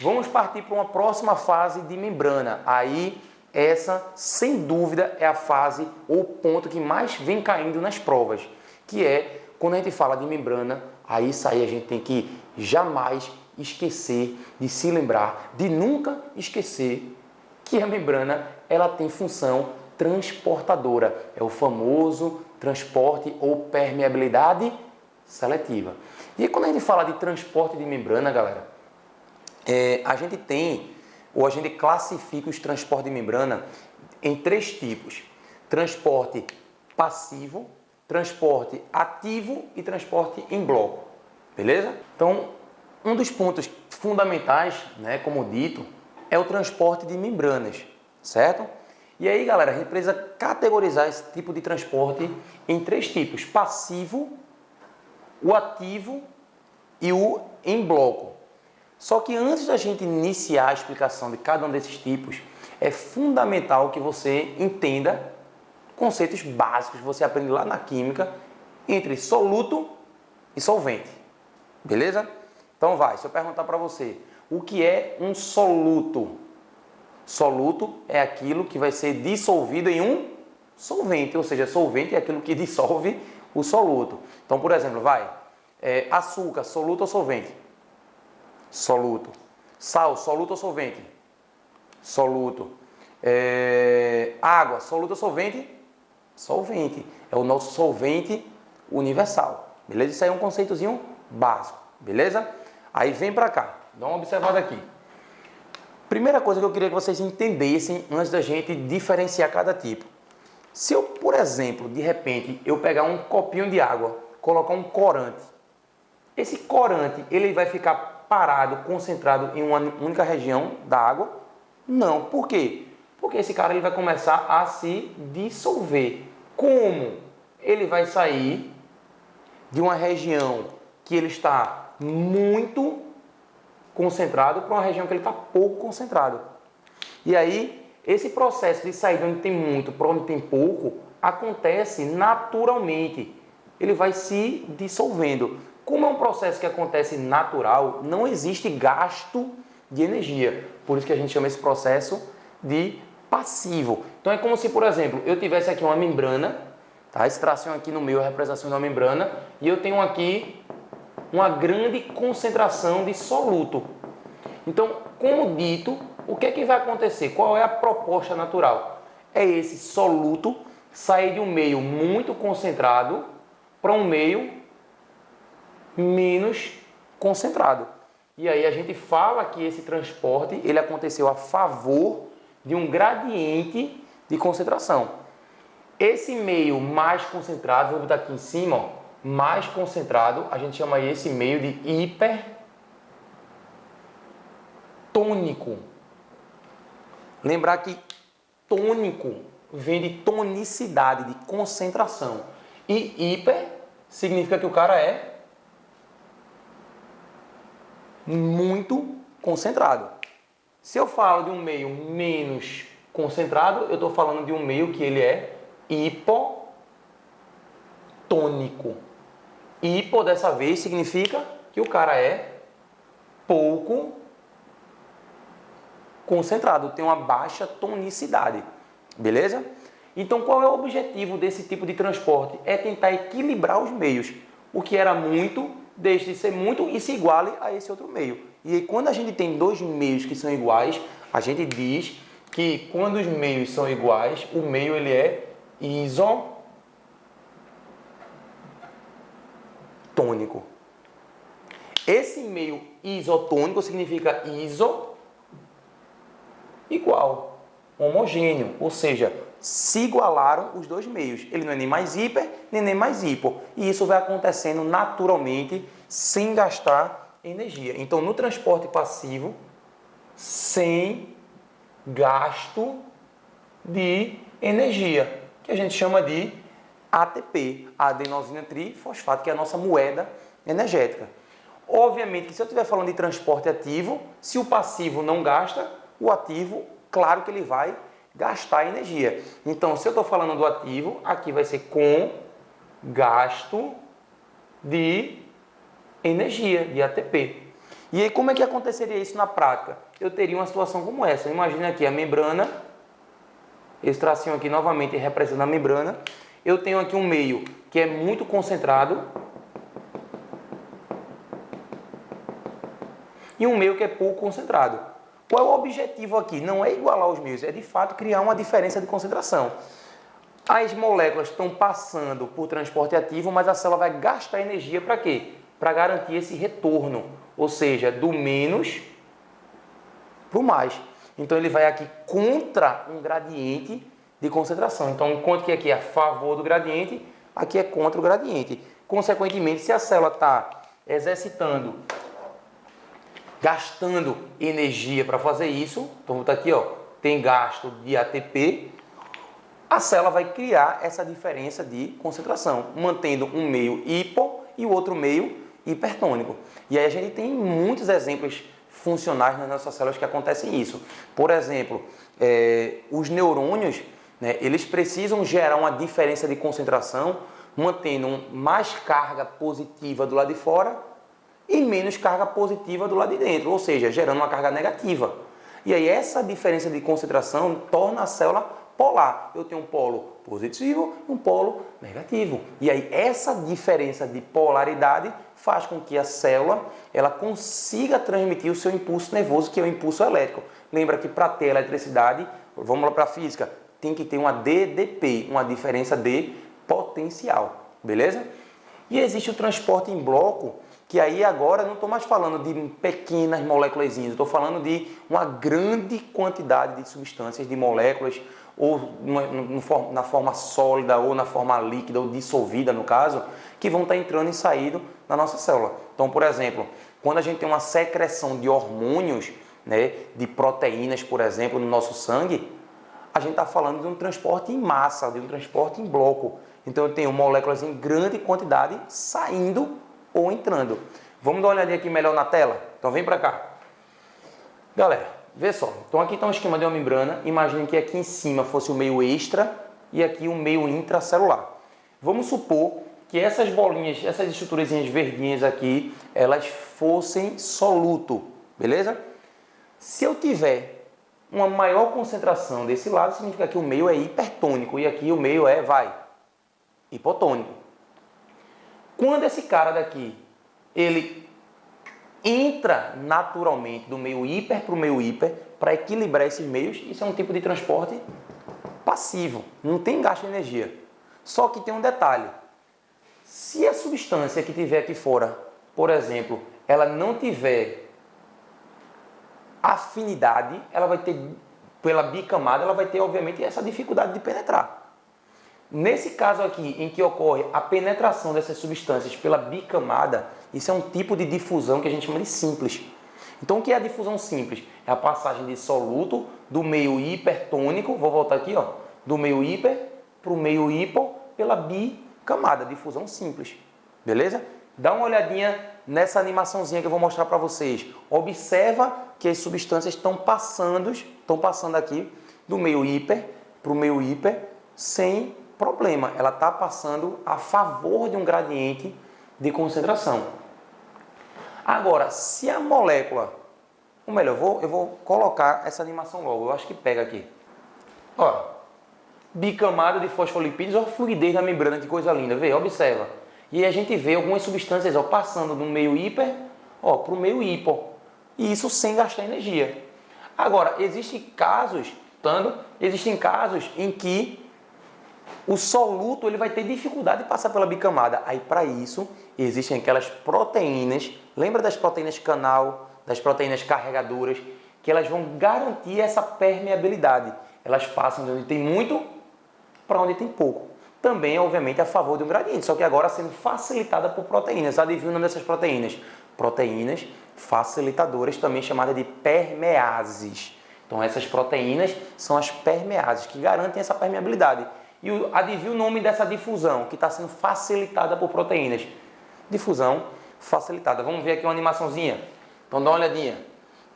Vamos partir para uma próxima fase de membrana. Aí, essa, sem dúvida, é a fase ou ponto que mais vem caindo nas provas, que é, quando a gente fala de membrana, aí isso aí a gente tem que jamais esquecer de se lembrar, de nunca esquecer que a membrana ela tem função transportadora. É o famoso transporte ou permeabilidade seletiva. E quando a gente fala de transporte de membrana, galera, a gente tem, ou a gente classifica os transportes de membrana em 3 tipos. Transporte passivo, transporte ativo e transporte em bloco. Beleza? Então, um dos pontos fundamentais, né, como dito, é o transporte de membranas, certo? E aí, galera, a gente precisa categorizar esse tipo de transporte em 3 tipos: passivo, o ativo e o em bloco. Só que antes da gente iniciar a explicação de cada um desses tipos, é fundamental que você entenda conceitos básicos que você aprende lá na química entre soluto e solvente. Beleza? Então se eu perguntar para você, o que é um soluto? Soluto é aquilo que vai ser dissolvido em um solvente, ou seja, solvente é aquilo que dissolve o soluto. Então, por exemplo, açúcar, soluto ou solvente? Soluto. Sal, soluto ou solvente? Soluto. Água, soluto ou solvente? Solvente. É o nosso solvente universal. Beleza? Isso aí é um conceitozinho básico. Beleza? Aí vem para cá. Dá uma observada aqui. Primeira coisa que eu queria que vocês entendessem antes da gente diferenciar cada tipo. Se eu, por exemplo, de repente, eu pegar um copinho de água, colocar um corante, esse corante, ele vai ficar parado, concentrado em uma única região da água? Não. Por quê? Porque esse cara ele vai começar a se dissolver. Como? Ele vai sair de uma região que ele está muito concentrado para uma região que ele está pouco concentrado. E aí, esse processo de sair de onde tem muito para onde tem pouco acontece naturalmente. Ele vai se dissolvendo. Como é um processo que acontece natural, não existe gasto de energia. Por isso que a gente chama esse processo de passivo. Então é como se, por exemplo, eu tivesse aqui uma membrana, tá? Esse tracinho aqui no meio é a representação da membrana, e eu tenho aqui uma grande concentração de soluto. Então, como dito, o que é que vai acontecer? Qual é a proposta natural? É esse soluto sair de um meio muito concentrado para um meio menos concentrado. E aí a gente fala que esse transporte ele aconteceu a favor de um gradiente de concentração. Esse meio mais concentrado, vou botar aqui em cima, ó, mais concentrado, a gente chama esse meio de hipertônico. Lembrar que tônico vem de tonicidade, de concentração. E hiper significa que o cara é muito concentrado. Se eu falo de um meio menos concentrado, eu estou falando de um meio que ele é hipotônico. Hipo, dessa vez, significa que o cara é pouco concentrado, tem uma baixa tonicidade. Beleza? Então, qual é o objetivo desse tipo de transporte? É tentar equilibrar os meios. O que era muito, deixe de ser muito e se iguale a esse outro meio. E aí, quando a gente tem 2 meios que são iguais, a gente diz que quando os meios são iguais, o meio ele é isotônico. Esse meio isotônico significa iso igual, homogêneo, ou seja, se igualaram os 2 meios. Ele não é nem mais hiper, nem mais hipo. E isso vai acontecendo naturalmente, sem gastar energia. Então, no transporte passivo, sem gasto de energia, que a gente chama de ATP, adenosina trifosfato, que é a nossa moeda energética. Obviamente que se eu estiver falando de transporte ativo, se o passivo não gasta, o ativo, claro que ele vai gastar energia. Então, se eu estou falando do ativo, aqui vai ser com gasto de energia, de ATP. E aí, como é que aconteceria isso na prática? Eu teria uma situação como essa. Imagina aqui a membrana, esse tracinho aqui novamente representa a membrana. Eu tenho aqui um meio que é muito concentrado e um meio que é pouco concentrado. Qual é o objetivo aqui? Não é igualar os meios, é de fato criar uma diferença de concentração. As moléculas estão passando por transporte ativo, mas a célula vai gastar energia para quê? Para garantir esse retorno, ou seja, do menos para o mais. Então ele vai aqui contra um gradiente de concentração. Então, enquanto que aqui é a favor do gradiente, aqui é contra o gradiente. Consequentemente, se a célula está exercitando gastando energia para fazer isso, então está aqui, ó, tem gasto de ATP, a célula vai criar essa diferença de concentração, mantendo um meio hipo e o outro meio hipertônico. E aí a gente tem muitos exemplos funcionais nas nossas células que acontecem isso. Por exemplo, os neurônios, né, eles precisam gerar uma diferença de concentração, mantendo mais carga positiva do lado de fora e menos carga positiva do lado de dentro, ou seja, gerando uma carga negativa. E aí essa diferença de concentração torna a célula polar. Eu tenho um polo positivo e um polo negativo. E aí essa diferença de polaridade faz com que a célula ela consiga transmitir o seu impulso nervoso, que é o impulso elétrico. Lembra que para ter eletricidade, vamos lá para a física, tem que ter uma DDP, uma diferença de potencial, beleza? E existe o transporte em bloco, que aí agora não estou mais falando de pequenas moléculas, estou falando de uma grande quantidade de substâncias, de moléculas, ou na forma sólida, ou na forma líquida, ou dissolvida no caso, que vão estar entrando e saindo na nossa célula. Então, por exemplo, quando a gente tem uma secreção de hormônios, né, de proteínas, por exemplo, no nosso sangue, a gente está falando de um transporte em massa, de um transporte em bloco. Então eu tenho moléculas em grande quantidade saindo ou entrando. Vamos dar uma olhadinha aqui melhor na tela? Então vem para cá. Galera, vê só. Então aqui está um esquema de uma membrana. Imaginem que aqui em cima fosse o meio extra e aqui o meio intracelular. Vamos supor que essas bolinhas, essas estruturazinhas verdinhas aqui, elas fossem soluto, beleza? Se eu tiver uma maior concentração desse lado, significa que o meio é hipertônico e aqui o meio é, hipotônico. Quando esse cara daqui, ele entra naturalmente do meio hiper para o meio hiper, para equilibrar esses meios, isso é um tipo de transporte passivo, não tem gasto de energia. Só que tem um detalhe, se a substância que tiver aqui fora, por exemplo, ela não tiver afinidade, ela vai ter, pela bicamada, ela vai ter, obviamente, essa dificuldade de penetrar. Nesse caso aqui, em que ocorre a penetração dessas substâncias pela bicamada, isso é um tipo de difusão que a gente chama de simples. Então, o que é a difusão simples? É a passagem de soluto do meio hipertônico, vou voltar aqui, ó, do meio hiper para o meio hipo pela bicamada, difusão simples. Beleza? Dá uma olhadinha nessa animaçãozinha que eu vou mostrar para vocês. Observa que as substâncias estão passando aqui do meio hiper para o meio hiper sem problema. Ela está passando a favor de um gradiente de concentração. Agora, se a molécula... Ou melhor, eu vou colocar essa animação logo. Eu acho que pega aqui. Ó, bicamada de fosfolipídios, olha a fluidez da membrana, que coisa linda. Vê, observa. E a gente vê algumas substâncias passando do meio hiper para o meio hipo. E isso sem gastar energia. Agora, existem casos em que o soluto ele vai ter dificuldade de passar pela bicamada. Aí, para isso, existem aquelas proteínas. Lembra das proteínas canal, das proteínas carregadoras, que elas vão garantir essa permeabilidade. Elas passam de onde tem muito para onde tem pouco. Também, obviamente, a favor de um gradiente, só que agora sendo facilitada por proteínas. Adivinha o nome dessas proteínas? Proteínas facilitadoras, também chamadas de permeases. Então, essas proteínas são as permeases, que garantem essa permeabilidade. E adivinha o nome dessa difusão, que está sendo facilitada por proteínas? Difusão facilitada. Vamos ver aqui uma animaçãozinha. Então, dá uma olhadinha.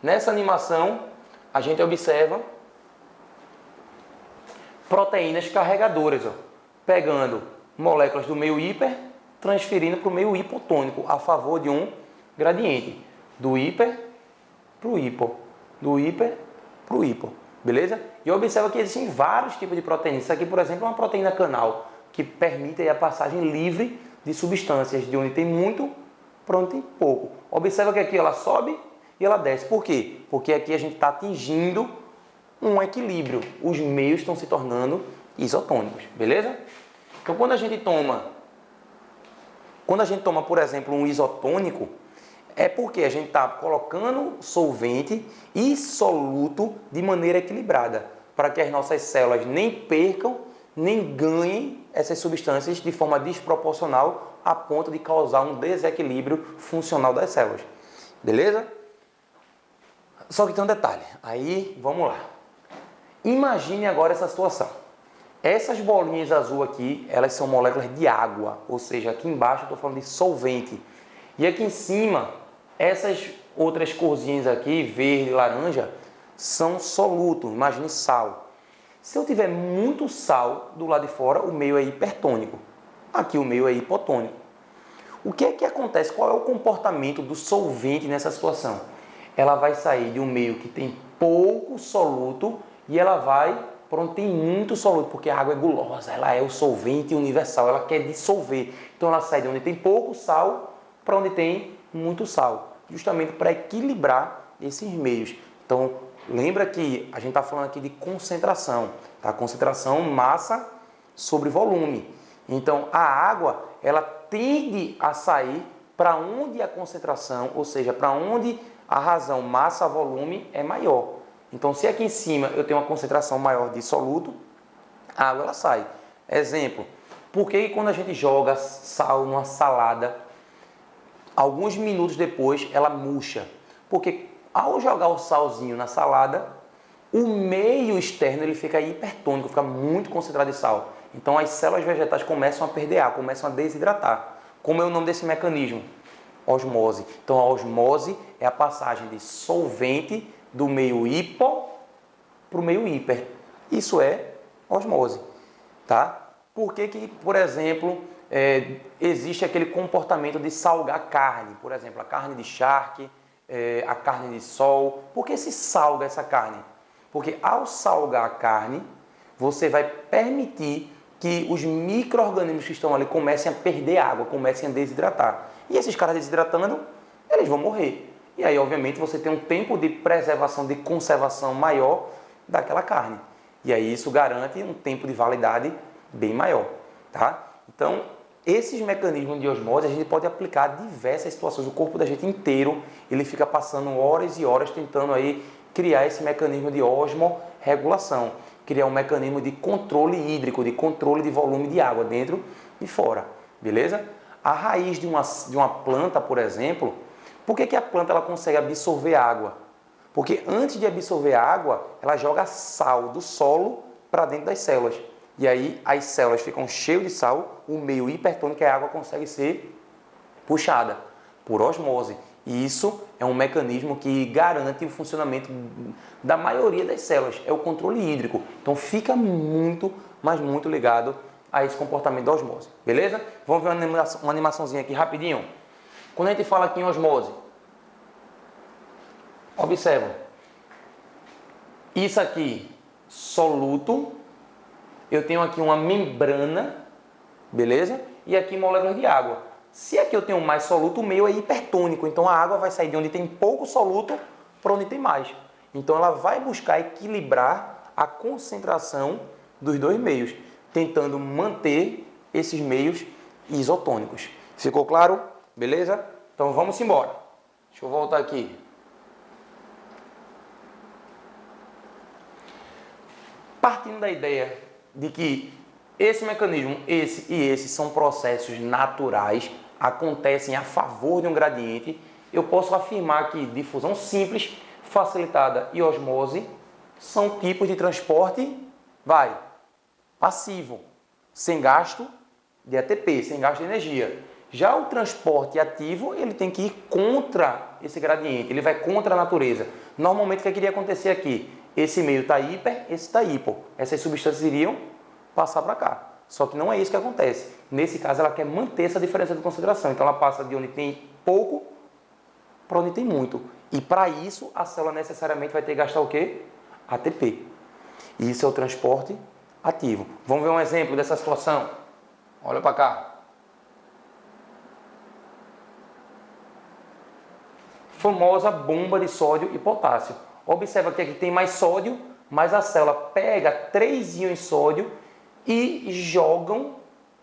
Nessa animação, a gente observa proteínas carregadoras, ó, pegando moléculas do meio hiper, transferindo para o meio hipotônico, a favor de um gradiente, do hiper para o hipo, do hiper para o hipo, beleza? E observa que existem vários tipos de proteínas. Isso aqui, por exemplo, é uma proteína canal, que permite a passagem livre de substâncias, de onde tem muito para onde tem pouco. Observa que aqui ela sobe e ela desce. Por quê? Porque aqui a gente está atingindo um equilíbrio. Os meios estão se tornando isotônicos, beleza? Então, quando a gente toma, por exemplo, um isotônico, é porque a gente está colocando solvente e soluto de maneira equilibrada, para que as nossas células nem percam, nem ganhem essas substâncias de forma desproporcional, a ponto de causar um desequilíbrio funcional das células. Beleza? Só que tem um detalhe. Aí, vamos lá. Imagine agora essa situação. Essas bolinhas azul aqui, elas são moléculas de água, ou seja, aqui embaixo eu estou falando de solvente. E aqui em cima, essas outras corzinhas aqui, verde e laranja, são soluto, imagine sal. Se eu tiver muito sal do lado de fora, o meio é hipertônico. Aqui o meio é hipotônico. O que é que acontece? Qual é o comportamento do solvente nessa situação? Ela vai sair de um meio que tem pouco soluto e ela vai para onde tem muito soluto, porque a água é gulosa, ela é o solvente universal, ela quer dissolver. Então ela sai de onde tem pouco sal para onde tem muito sal, justamente para equilibrar esses meios. Então lembra que a gente está falando aqui de concentração, tá? Concentração massa sobre volume. Então a água ela tende a sair para onde a concentração, ou seja, para onde a razão massa-volume é maior. Então, se aqui em cima eu tenho uma concentração maior de soluto, a água ela sai. Exemplo, por que quando a gente joga sal numa salada, alguns minutos depois ela murcha? Porque ao jogar o salzinho na salada, o meio externo ele fica hipertônico, fica muito concentrado de sal. Então, as células vegetais começam a perder água, começam a desidratar. Como é o nome desse mecanismo? Osmose. Então, a osmose é a passagem de solvente do meio hipo para o meio hiper. Isso é osmose, tá? Por que que, por exemplo, existe aquele comportamento de salgar carne? Por exemplo, a carne de charque, a carne de sol. Por que se salga essa carne? Porque ao salgar a carne, você vai permitir que os micro-organismos que estão ali comecem a perder água, comecem a desidratar. E esses caras desidratando, eles vão morrer. E aí, obviamente, você tem um tempo de preservação, de conservação maior daquela carne. E aí isso garante um tempo de validade bem maior, tá? Então, esses mecanismos de osmose a gente pode aplicar a diversas situações. O corpo da gente inteiro, ele fica passando horas e horas tentando aí criar esse mecanismo de osmorregulação, criar um mecanismo de controle hídrico, de controle de volume de água dentro e fora, beleza? A raiz de uma planta, por exemplo, por que a planta ela consegue absorver água? Porque antes de absorver água, ela joga sal do solo para dentro das células. E aí as células ficam cheias de sal, o meio hipertônico, a água consegue ser puxada por osmose. E isso é um mecanismo que garante o funcionamento da maioria das células, é o controle hídrico. Então fica muito, mas muito ligado a esse comportamento da osmose, beleza? Vamos ver uma animaçãozinha aqui rapidinho. Quando a gente fala aqui em osmose, observa, isso aqui, soluto, eu tenho aqui uma membrana, beleza? E aqui moléculas de água. Se aqui eu tenho mais soluto, o meio é hipertônico, então a água vai sair de onde tem pouco soluto para onde tem mais. Então ela vai buscar equilibrar a concentração dos dois meios, tentando manter esses meios isotônicos. Ficou claro? Beleza? Então vamos embora. Deixa eu voltar aqui. Partindo da ideia de que esse mecanismo, esse e esse são processos naturais, acontecem a favor de um gradiente, eu posso afirmar que difusão simples, facilitada e osmose são tipos de transporte, passivo, sem gasto de ATP, sem gasto de energia. Já o transporte ativo, ele tem que ir contra esse gradiente, ele vai contra a natureza. Normalmente o que iria acontecer aqui? Esse meio está hiper, esse está hipo. Essas substâncias iriam passar para cá. Só que não é isso que acontece. Nesse caso, ela quer manter essa diferença de concentração. Então, ela passa de onde tem pouco para onde tem muito. E para isso, a célula necessariamente vai ter que gastar o quê? ATP. E isso é o transporte ativo. Vamos ver um exemplo dessa situação? Olha para cá. Famosa bomba de sódio e potássio. Observa que aqui tem mais sódio, mas a célula pega 3 íons de sódio e jogam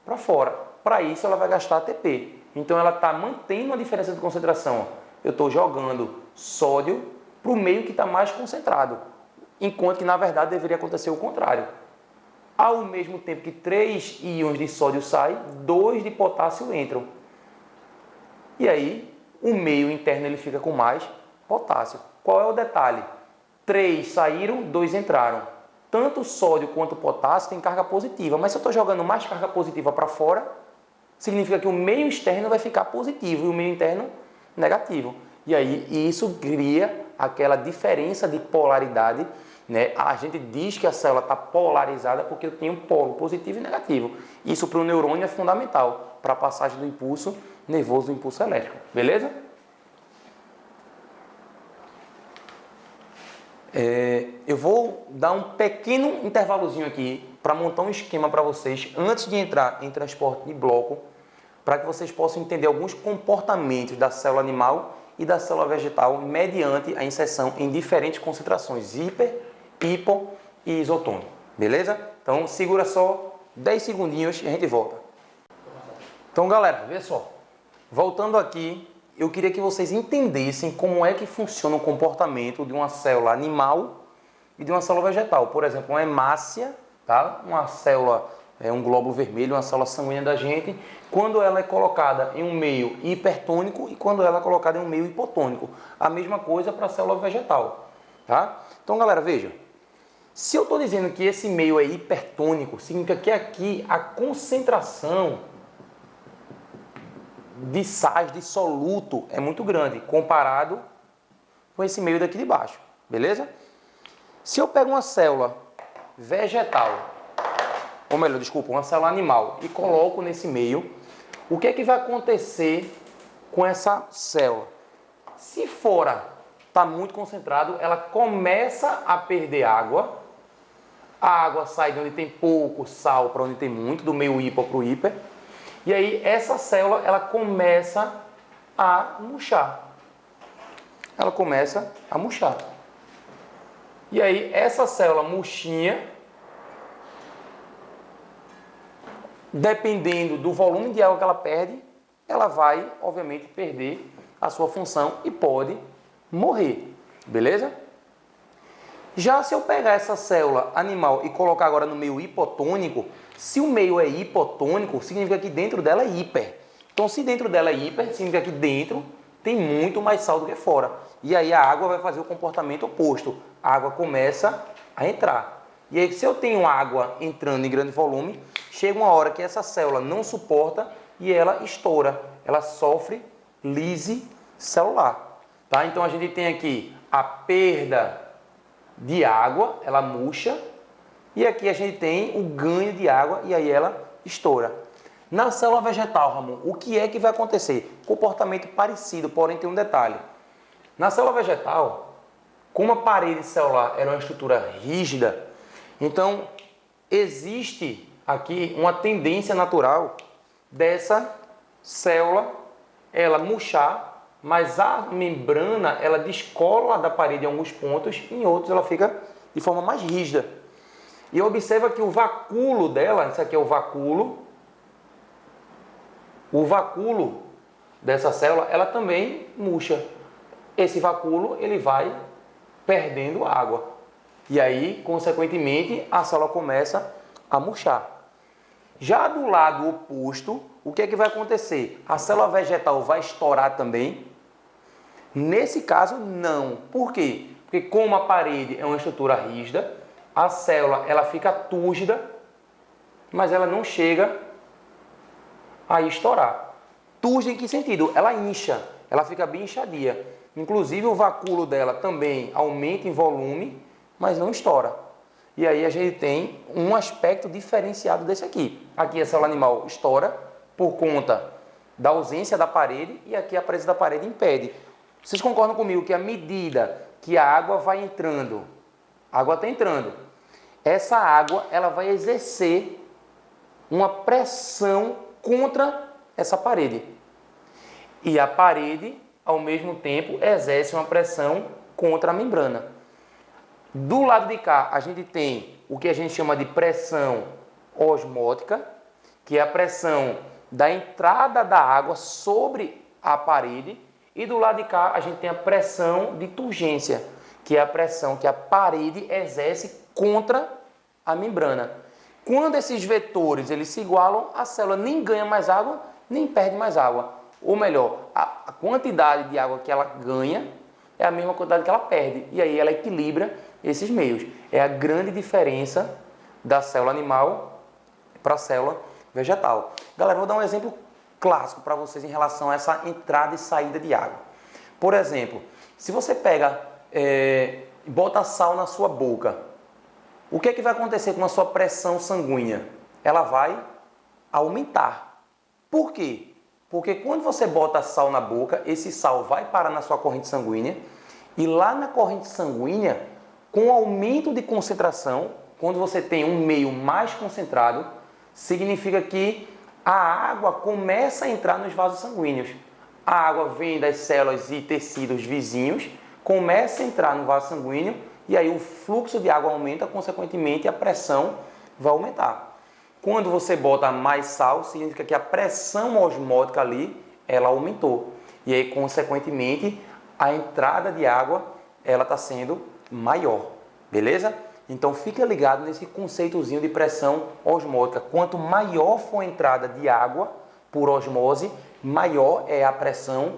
para fora. Para isso, ela vai gastar ATP. Então, ela está mantendo a diferença de concentração. Eu estou jogando sódio para o meio que está mais concentrado, enquanto que, na verdade, deveria acontecer o contrário. Ao mesmo tempo que 3 íons de sódio saem, 2 de potássio entram. E aí, o meio interno ele fica com mais potássio. qual é o detalhe? 3 saíram, 2 entraram. Tanto o sódio quanto o potássio tem carga positiva, mas se eu estou jogando mais carga positiva para fora, significa que o meio externo vai ficar positivo e o meio interno negativo. E aí isso cria aquela diferença de polaridade, né? A gente diz que a célula está polarizada porque eu tenho um polo positivo e negativo. Isso para o neurônio é fundamental para a passagem do impulso nervoso do impulso elétrico. Beleza? Eu vou dar um pequeno intervalozinho aqui para montar um esquema para vocês antes de entrar em transporte de bloco, para que vocês possam entender alguns comportamentos da célula animal e da célula vegetal mediante a inserção em diferentes concentrações hiper, hipo e isotônico. Beleza? Então segura só 10 segundinhos e a gente volta. Então galera, vê só. Voltando aqui, eu queria que vocês entendessem como é que funciona o comportamento de uma célula animal e de uma célula vegetal. Por exemplo, uma hemácia, tá? Uma célula, um glóbulo vermelho, uma célula sanguínea da gente, quando ela é colocada em um meio hipertônico e quando ela é colocada em um meio hipotônico. A mesma coisa para a célula vegetal, tá? Então, galera, veja. Se eu estou dizendo que esse meio é hipertônico, significa que aqui a concentração de sais, de soluto, é muito grande, comparado com esse meio daqui de baixo, beleza? Se eu pego uma célula vegetal, ou melhor, desculpa, uma célula animal, e coloco nesse meio, o que é que vai acontecer com essa célula? Se fora está muito concentrado, ela começa a perder água, a água sai de onde tem pouco sal para onde tem muito, do meio hipo para o hiper, e aí essa célula ela começa a murchar. Ela começa a murchar. E aí essa célula murchinha, dependendo do volume de água que ela perde, ela vai, obviamente, perder a sua função e pode morrer. Beleza? Já se eu pegar essa célula animal e colocar agora no meio hipotônico, se o meio é hipotônico, significa que dentro dela é hiper. Então, se dentro dela é hiper, significa que dentro tem muito mais sal do que fora. E aí a água vai fazer o comportamento oposto. A água começa a entrar. E aí, se eu tenho água entrando em grande volume, chega uma hora que essa célula não suporta e ela estoura. Ela sofre lise celular. Tá? Então, a gente tem aqui a perda de água, ela murcha, e aqui a gente tem o ganho de água e aí ela estoura. Na célula vegetal, Ramon, o que é que vai acontecer? Comportamento parecido, porém tem um detalhe. Na célula vegetal, como a parede celular era uma estrutura rígida, então existe aqui uma tendência natural dessa célula ela murchar, mas a membrana ela descola da parede em alguns pontos, em outros ela fica de forma mais rígida. E observa que o vacúolo dela, isso aqui é o vacúolo dessa célula, ela também murcha. Esse vacúolo ele vai perdendo água. E aí, consequentemente, a célula começa a murchar. Já do lado oposto, o que é que vai acontecer? A célula vegetal vai estourar também? Nesse caso, não. Por quê? Porque como a parede é uma estrutura rígida, a célula ela fica túrgida, mas ela não chega a estourar. Túrgida em que sentido? Ela incha, ela fica bem inchadia. Inclusive o vacúolo dela também aumenta em volume, mas não estoura. E aí a gente tem um aspecto diferenciado desse aqui. Aqui a célula animal estoura por conta da ausência da parede e aqui a presença da parede impede. Vocês concordam comigo que à medida que a água vai entrando, a água está entrando, essa água ela vai exercer uma pressão contra essa parede. E a parede, ao mesmo tempo, exerce uma pressão contra a membrana. Do lado de cá, a gente tem o que a gente chama de pressão osmótica, que é a pressão da entrada da água sobre a parede. E do lado de cá, a gente tem a pressão de turgência, que é a pressão que a parede exerce contra a membrana. Quando esses vetores eles se igualam, a célula nem ganha mais água, nem perde mais água. Ou melhor, a quantidade de água que ela ganha é a mesma quantidade que ela perde. E aí ela equilibra esses meios. É a grande diferença da célula animal para a célula vegetal. Galera, vou dar um exemplo clássico para vocês em relação a essa entrada e saída de água. Por exemplo, se você pega e bota sal na sua boca, o que é que vai acontecer com a sua pressão sanguínea? Ela vai aumentar. Por quê? Porque quando você bota sal na boca, esse sal vai parar na sua corrente sanguínea e lá na corrente sanguínea, com o aumento de concentração, quando você tem um meio mais concentrado, significa que a água começa a entrar nos vasos sanguíneos. A água vem das células e tecidos vizinhos, começa a entrar no vaso sanguíneo e aí o fluxo de água aumenta, consequentemente a pressão vai aumentar. Quando você bota mais sal, significa que a pressão osmótica ali, ela aumentou. E aí, consequentemente, a entrada de água, ela está sendo maior. Beleza? Então, fica ligado nesse conceitozinho de pressão osmótica. Quanto maior for a entrada de água por osmose, maior é a pressão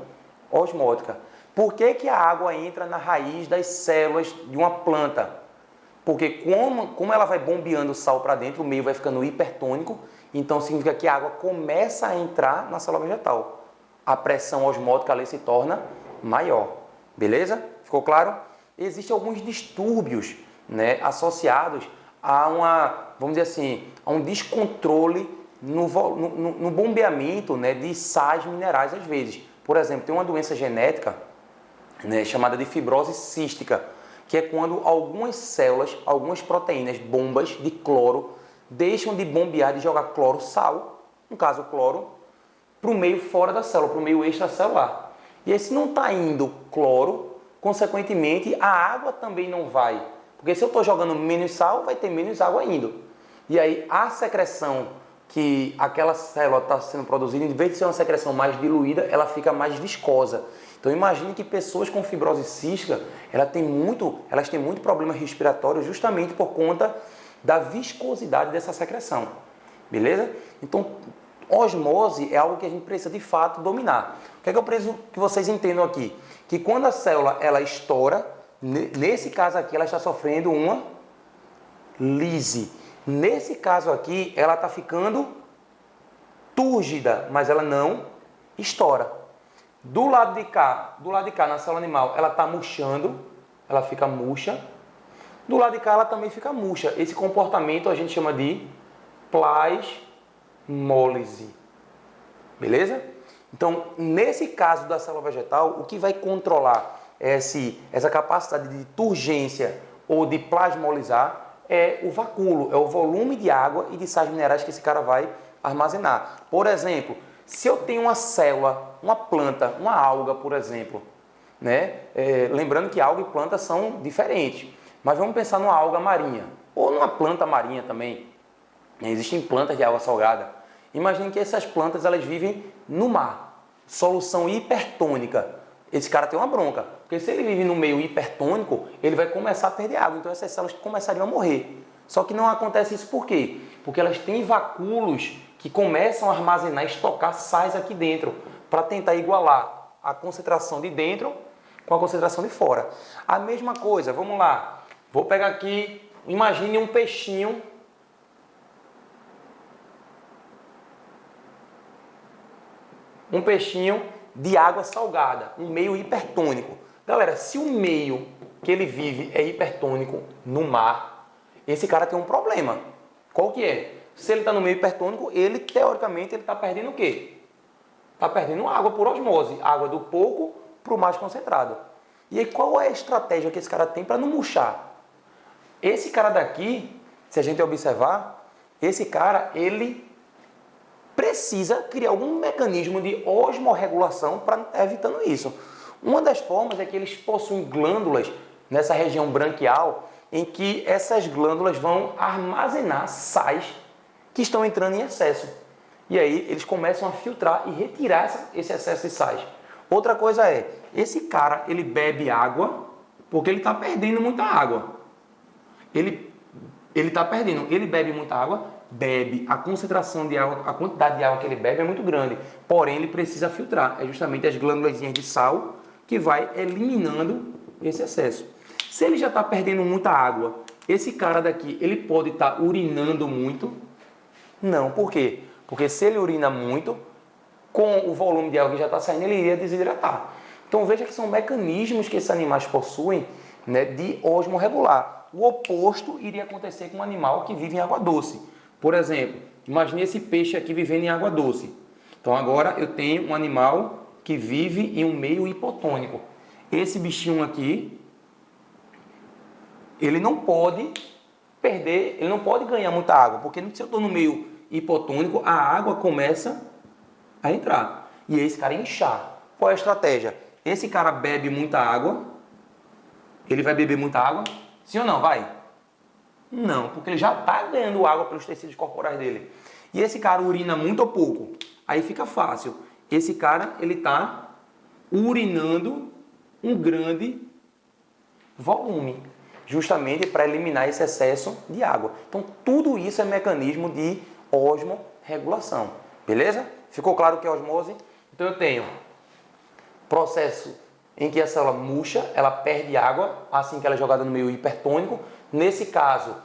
osmótica. Por que que a água entra na raiz das células de uma planta? Porque como ela vai bombeando o sal para dentro, o meio vai ficando hipertônico, então significa que a água começa a entrar na célula vegetal. A pressão osmótica ali se torna maior. Beleza? Ficou claro? Existem alguns distúrbios, né, associados a vamos dizer assim, a um descontrole no bombeamento, né, de sais minerais às vezes. Por exemplo, tem uma doença genética, né, chamada de fibrose cística, que é quando algumas células, algumas proteínas, bombas de cloro, deixam de bombear, de jogar cloro, sal, no caso cloro, para o meio fora da célula, para o meio extracelular. E aí, se não está indo cloro, consequentemente, a água também não vai. Porque se eu estou jogando menos sal, vai ter menos água indo. E aí, a secreção que aquela célula está sendo produzida, em vez de ser uma secreção mais diluída, ela fica mais viscosa. Então, imagine que pessoas com fibrose cística, elas têm muito problema respiratório justamente por conta da viscosidade dessa secreção. Beleza? Então, osmose é algo que a gente precisa de fato dominar. O que é que eu preciso que vocês entendam aqui? Que quando a célula ela estoura, nesse caso aqui ela está sofrendo uma lise. Nesse caso aqui ela está ficando túrgida, mas ela não estoura. Do lado de cá na célula animal, ela está murchando, ela fica murcha. Do lado de cá ela também fica murcha. Esse comportamento a gente chama de plasmólise. Beleza? Então, nesse caso da célula vegetal, o que vai controlar essa capacidade de turgência ou de plasmolizar é o vacúolo, é o volume de água e de sais minerais que esse cara vai armazenar. Por exemplo, se eu tenho uma célula, uma planta, uma alga, por exemplo, né? Lembrando que alga e planta são diferentes, mas vamos pensar numa alga marinha ou numa planta marinha também. Existem plantas de água salgada. Imagine que essas plantas elas vivem no mar, solução hipertônica. Esse cara tem uma bronca, porque se ele vive no meio hipertônico, ele vai começar a perder água, então essas células começariam a morrer. Só que não acontece isso por quê? Porque elas têm vacúolos que começam a armazenar, estocar sais aqui dentro, para tentar igualar a concentração de dentro com a concentração de fora. A mesma coisa, vamos lá. Vou pegar aqui, imagine um peixinho. Um peixinho de água salgada, um meio hipertônico. Galera, se o meio que ele vive é hipertônico no mar, esse cara tem um problema. Qual que é? Se ele está no meio hipertônico, ele, teoricamente, ele está perdendo o quê? Está perdendo água por osmose, água do pouco para o mais concentrado. E aí, qual é a estratégia que esse cara tem para não murchar? Esse cara daqui, se a gente observar, esse cara, ele precisa criar algum mecanismo de osmorregulação para estar evitando isso. Uma das formas é que eles possuem glândulas nessa região branquial, em que essas glândulas vão armazenar sais que estão entrando em excesso. E aí eles começam a filtrar e retirar esse excesso de sais. Outra coisa é, esse cara, ele bebe água porque ele está perdendo muita água. Ele está perdendo, ele bebe muita água, bebe, a concentração de água, a quantidade de água que ele bebe é muito grande, porém ele precisa filtrar. É justamente as glândulas de sal que vai eliminando esse excesso. Se ele já está perdendo muita água, esse cara daqui, ele pode estar urinando muito? Não, por quê? Porque se ele urina muito, com o volume de água que já está saindo, ele iria desidratar. Então veja que são mecanismos que esses animais possuem, né, de osmo regular. O oposto iria acontecer com um animal que vive em água doce. Por exemplo, imagine esse peixe aqui vivendo em água doce. Então agora eu tenho um animal que vive em um meio hipotônico. Esse bichinho aqui, ele não pode perder, ele não pode ganhar muita água, porque se eu estou no meio hipotônico, a água começa a entrar. E esse cara inchar. Qual é a estratégia? Esse cara bebe muita água. Ele vai beber muita água? Sim ou não? Vai? Não, porque ele já está ganhando água pelos tecidos corporais dele. E esse cara urina muito ou pouco? Aí fica fácil. Esse cara, ele está urinando um grande volume, justamente para eliminar esse excesso de água. Então, tudo isso é mecanismo de osmorregulação. Beleza? Ficou claro o que é osmose? Então, eu tenho processo em que a célula murcha, ela perde água assim que ela é jogada no meio hipertônico. Nesse caso,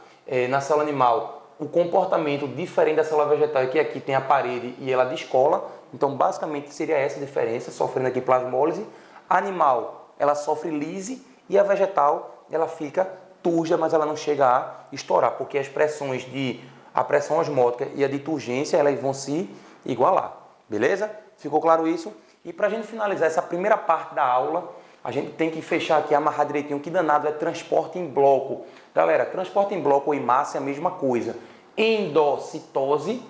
na célula animal, o comportamento diferente da célula vegetal é que aqui tem a parede e ela descola. Então, basicamente, seria essa a diferença, sofrendo aqui plasmólise. A animal, ela sofre lise e a vegetal, ela fica turja, mas ela não chega a estourar, porque as pressões a pressão osmótica e a de turgência, elas vão se igualar. Beleza? Ficou claro isso? E para a gente finalizar essa primeira parte da aula, a gente tem que fechar aqui, amarrar direitinho, que danado é transporte em bloco. Galera, transporte em bloco ou em massa é a mesma coisa. Endocitose,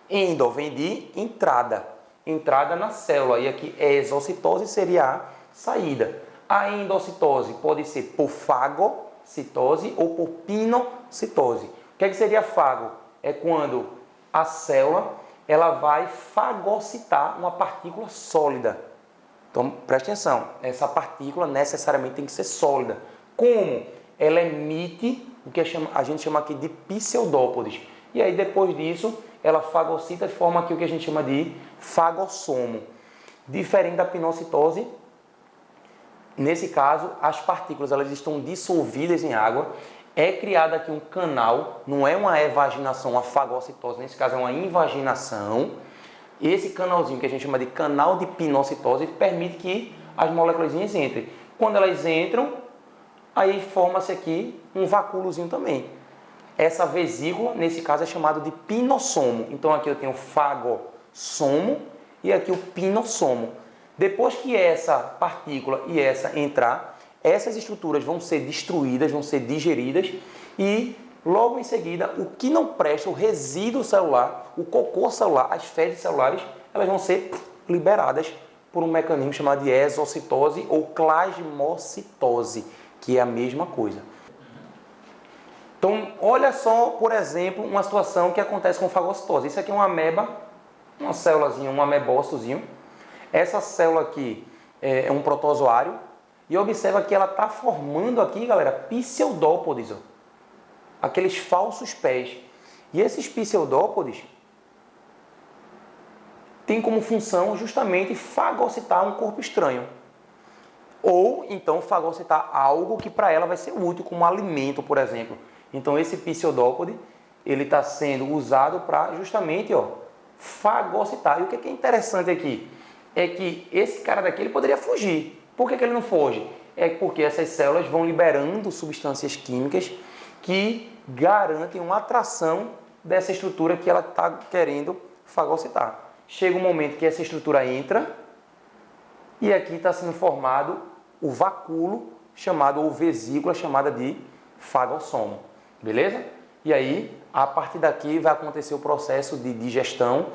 endo vem de entrada. Entrada na célula. E aqui exocitose seria a saída. A endocitose pode ser por fagocitose ou por pinocitose. O que é que seria fago? É quando a célula ela vai fagocitar uma partícula sólida. Então, preste atenção, essa partícula necessariamente tem que ser sólida. Como? Ela emite o que a gente chama aqui de pseudópodes. E aí, depois disso, ela fagocita e forma aqui o que a gente chama de fagossomo. Diferente da pinocitose, nesse caso, as partículas elas estão dissolvidas em água. É criado aqui um canal, não é uma evaginação, uma fagocitose, nesse caso é uma invaginação. Esse canalzinho que a gente chama de canal de pinocitose permite que as moléculas entrem. Quando elas entram, aí forma-se aqui um vacúolozinho também. Essa vesícula, nesse caso, é chamada de pinossomo. Então aqui eu tenho fagossomo e aqui o pinossomo. Depois que essa partícula e essa entrar, essas estruturas vão ser destruídas, vão ser digeridas e logo em seguida o que não presta, o resíduo celular, o cocô celular, as fezes celulares, elas vão ser liberadas por um mecanismo chamado de exocitose ou plasmocitose, que é a mesma coisa. Então, olha só, por exemplo, uma situação que acontece com fagocitose. Isso aqui é uma ameba, uma célulazinha, um amebócitozinho. Essa célula aqui é um protozoário. E observa que ela está formando aqui, galera, pseudópodes, ó. Aqueles falsos pés. E esses pseudópodes têm como função justamente fagocitar um corpo estranho. Ou então fagocitar algo que para ela vai ser útil, como alimento, por exemplo. Então esse pseudópode, ele está sendo usado para justamente, ó, fagocitar. E o que é interessante aqui é que esse cara daqui ele poderia fugir. Por que ele não foge? É porque essas células vão liberando substâncias químicas que garantem uma atração dessa estrutura que ela está querendo fagocitar. Chega um momento que essa estrutura entra e aqui está sendo formado o vacúolo chamado, ou vesícula chamada de fagossomo. Beleza? E aí, a partir daqui vai acontecer o processo de digestão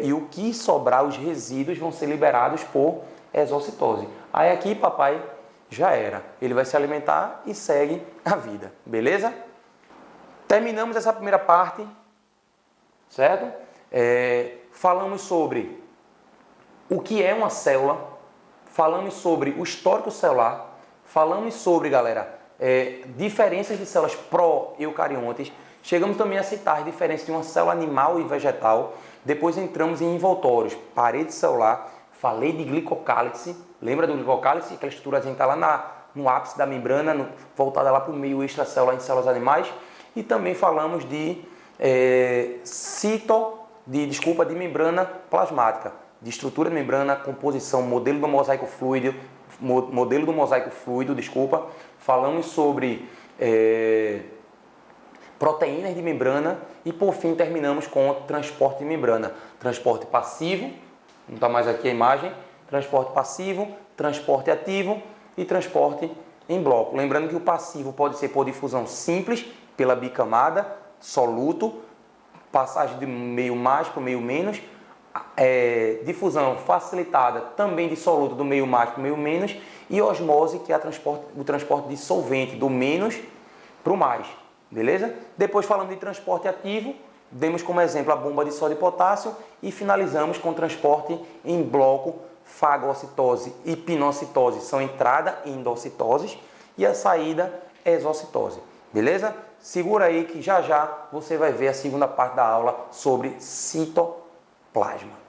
e o que sobrar, os resíduos, vão ser liberados por exocitose. Aí aqui, papai, já era. Ele vai se alimentar e segue a vida. Beleza? Terminamos essa primeira parte, certo? Falamos sobre o que é uma célula, falamos sobre o histórico celular, falamos sobre, galera, diferenças de células pró-eucariontes, chegamos também a citar as diferenças de uma célula animal e vegetal, depois entramos em envoltórios, parede celular, falei de glicocálice, lembra do glicocálice? Aquela estruturazinha que está lá no ápice da membrana, voltada lá para o meio extracelular em células animais. E também falamos de de membrana plasmática, de estrutura de membrana, composição, modelo do mosaico fluido, Falamos sobre proteínas de membrana e, por fim, terminamos com o transporte de membrana. Transporte passivo, não está mais aqui a imagem, transporte passivo, transporte ativo e transporte em bloco. Lembrando que o passivo pode ser por difusão simples, pela bicamada, soluto, passagem de meio mais para o meio menos, difusão facilitada também de soluto do meio mais para o meio menos, e osmose, que é o transporte de solvente do menos para o mais, beleza? Depois falando de transporte ativo, demos como exemplo a bomba de sódio e potássio e finalizamos com transporte em bloco. Fagocitose e pinocitose são entrada em endocitoses e a saída é exocitose, beleza? Segura aí que já já você vai ver a segunda parte da aula sobre citoplasma.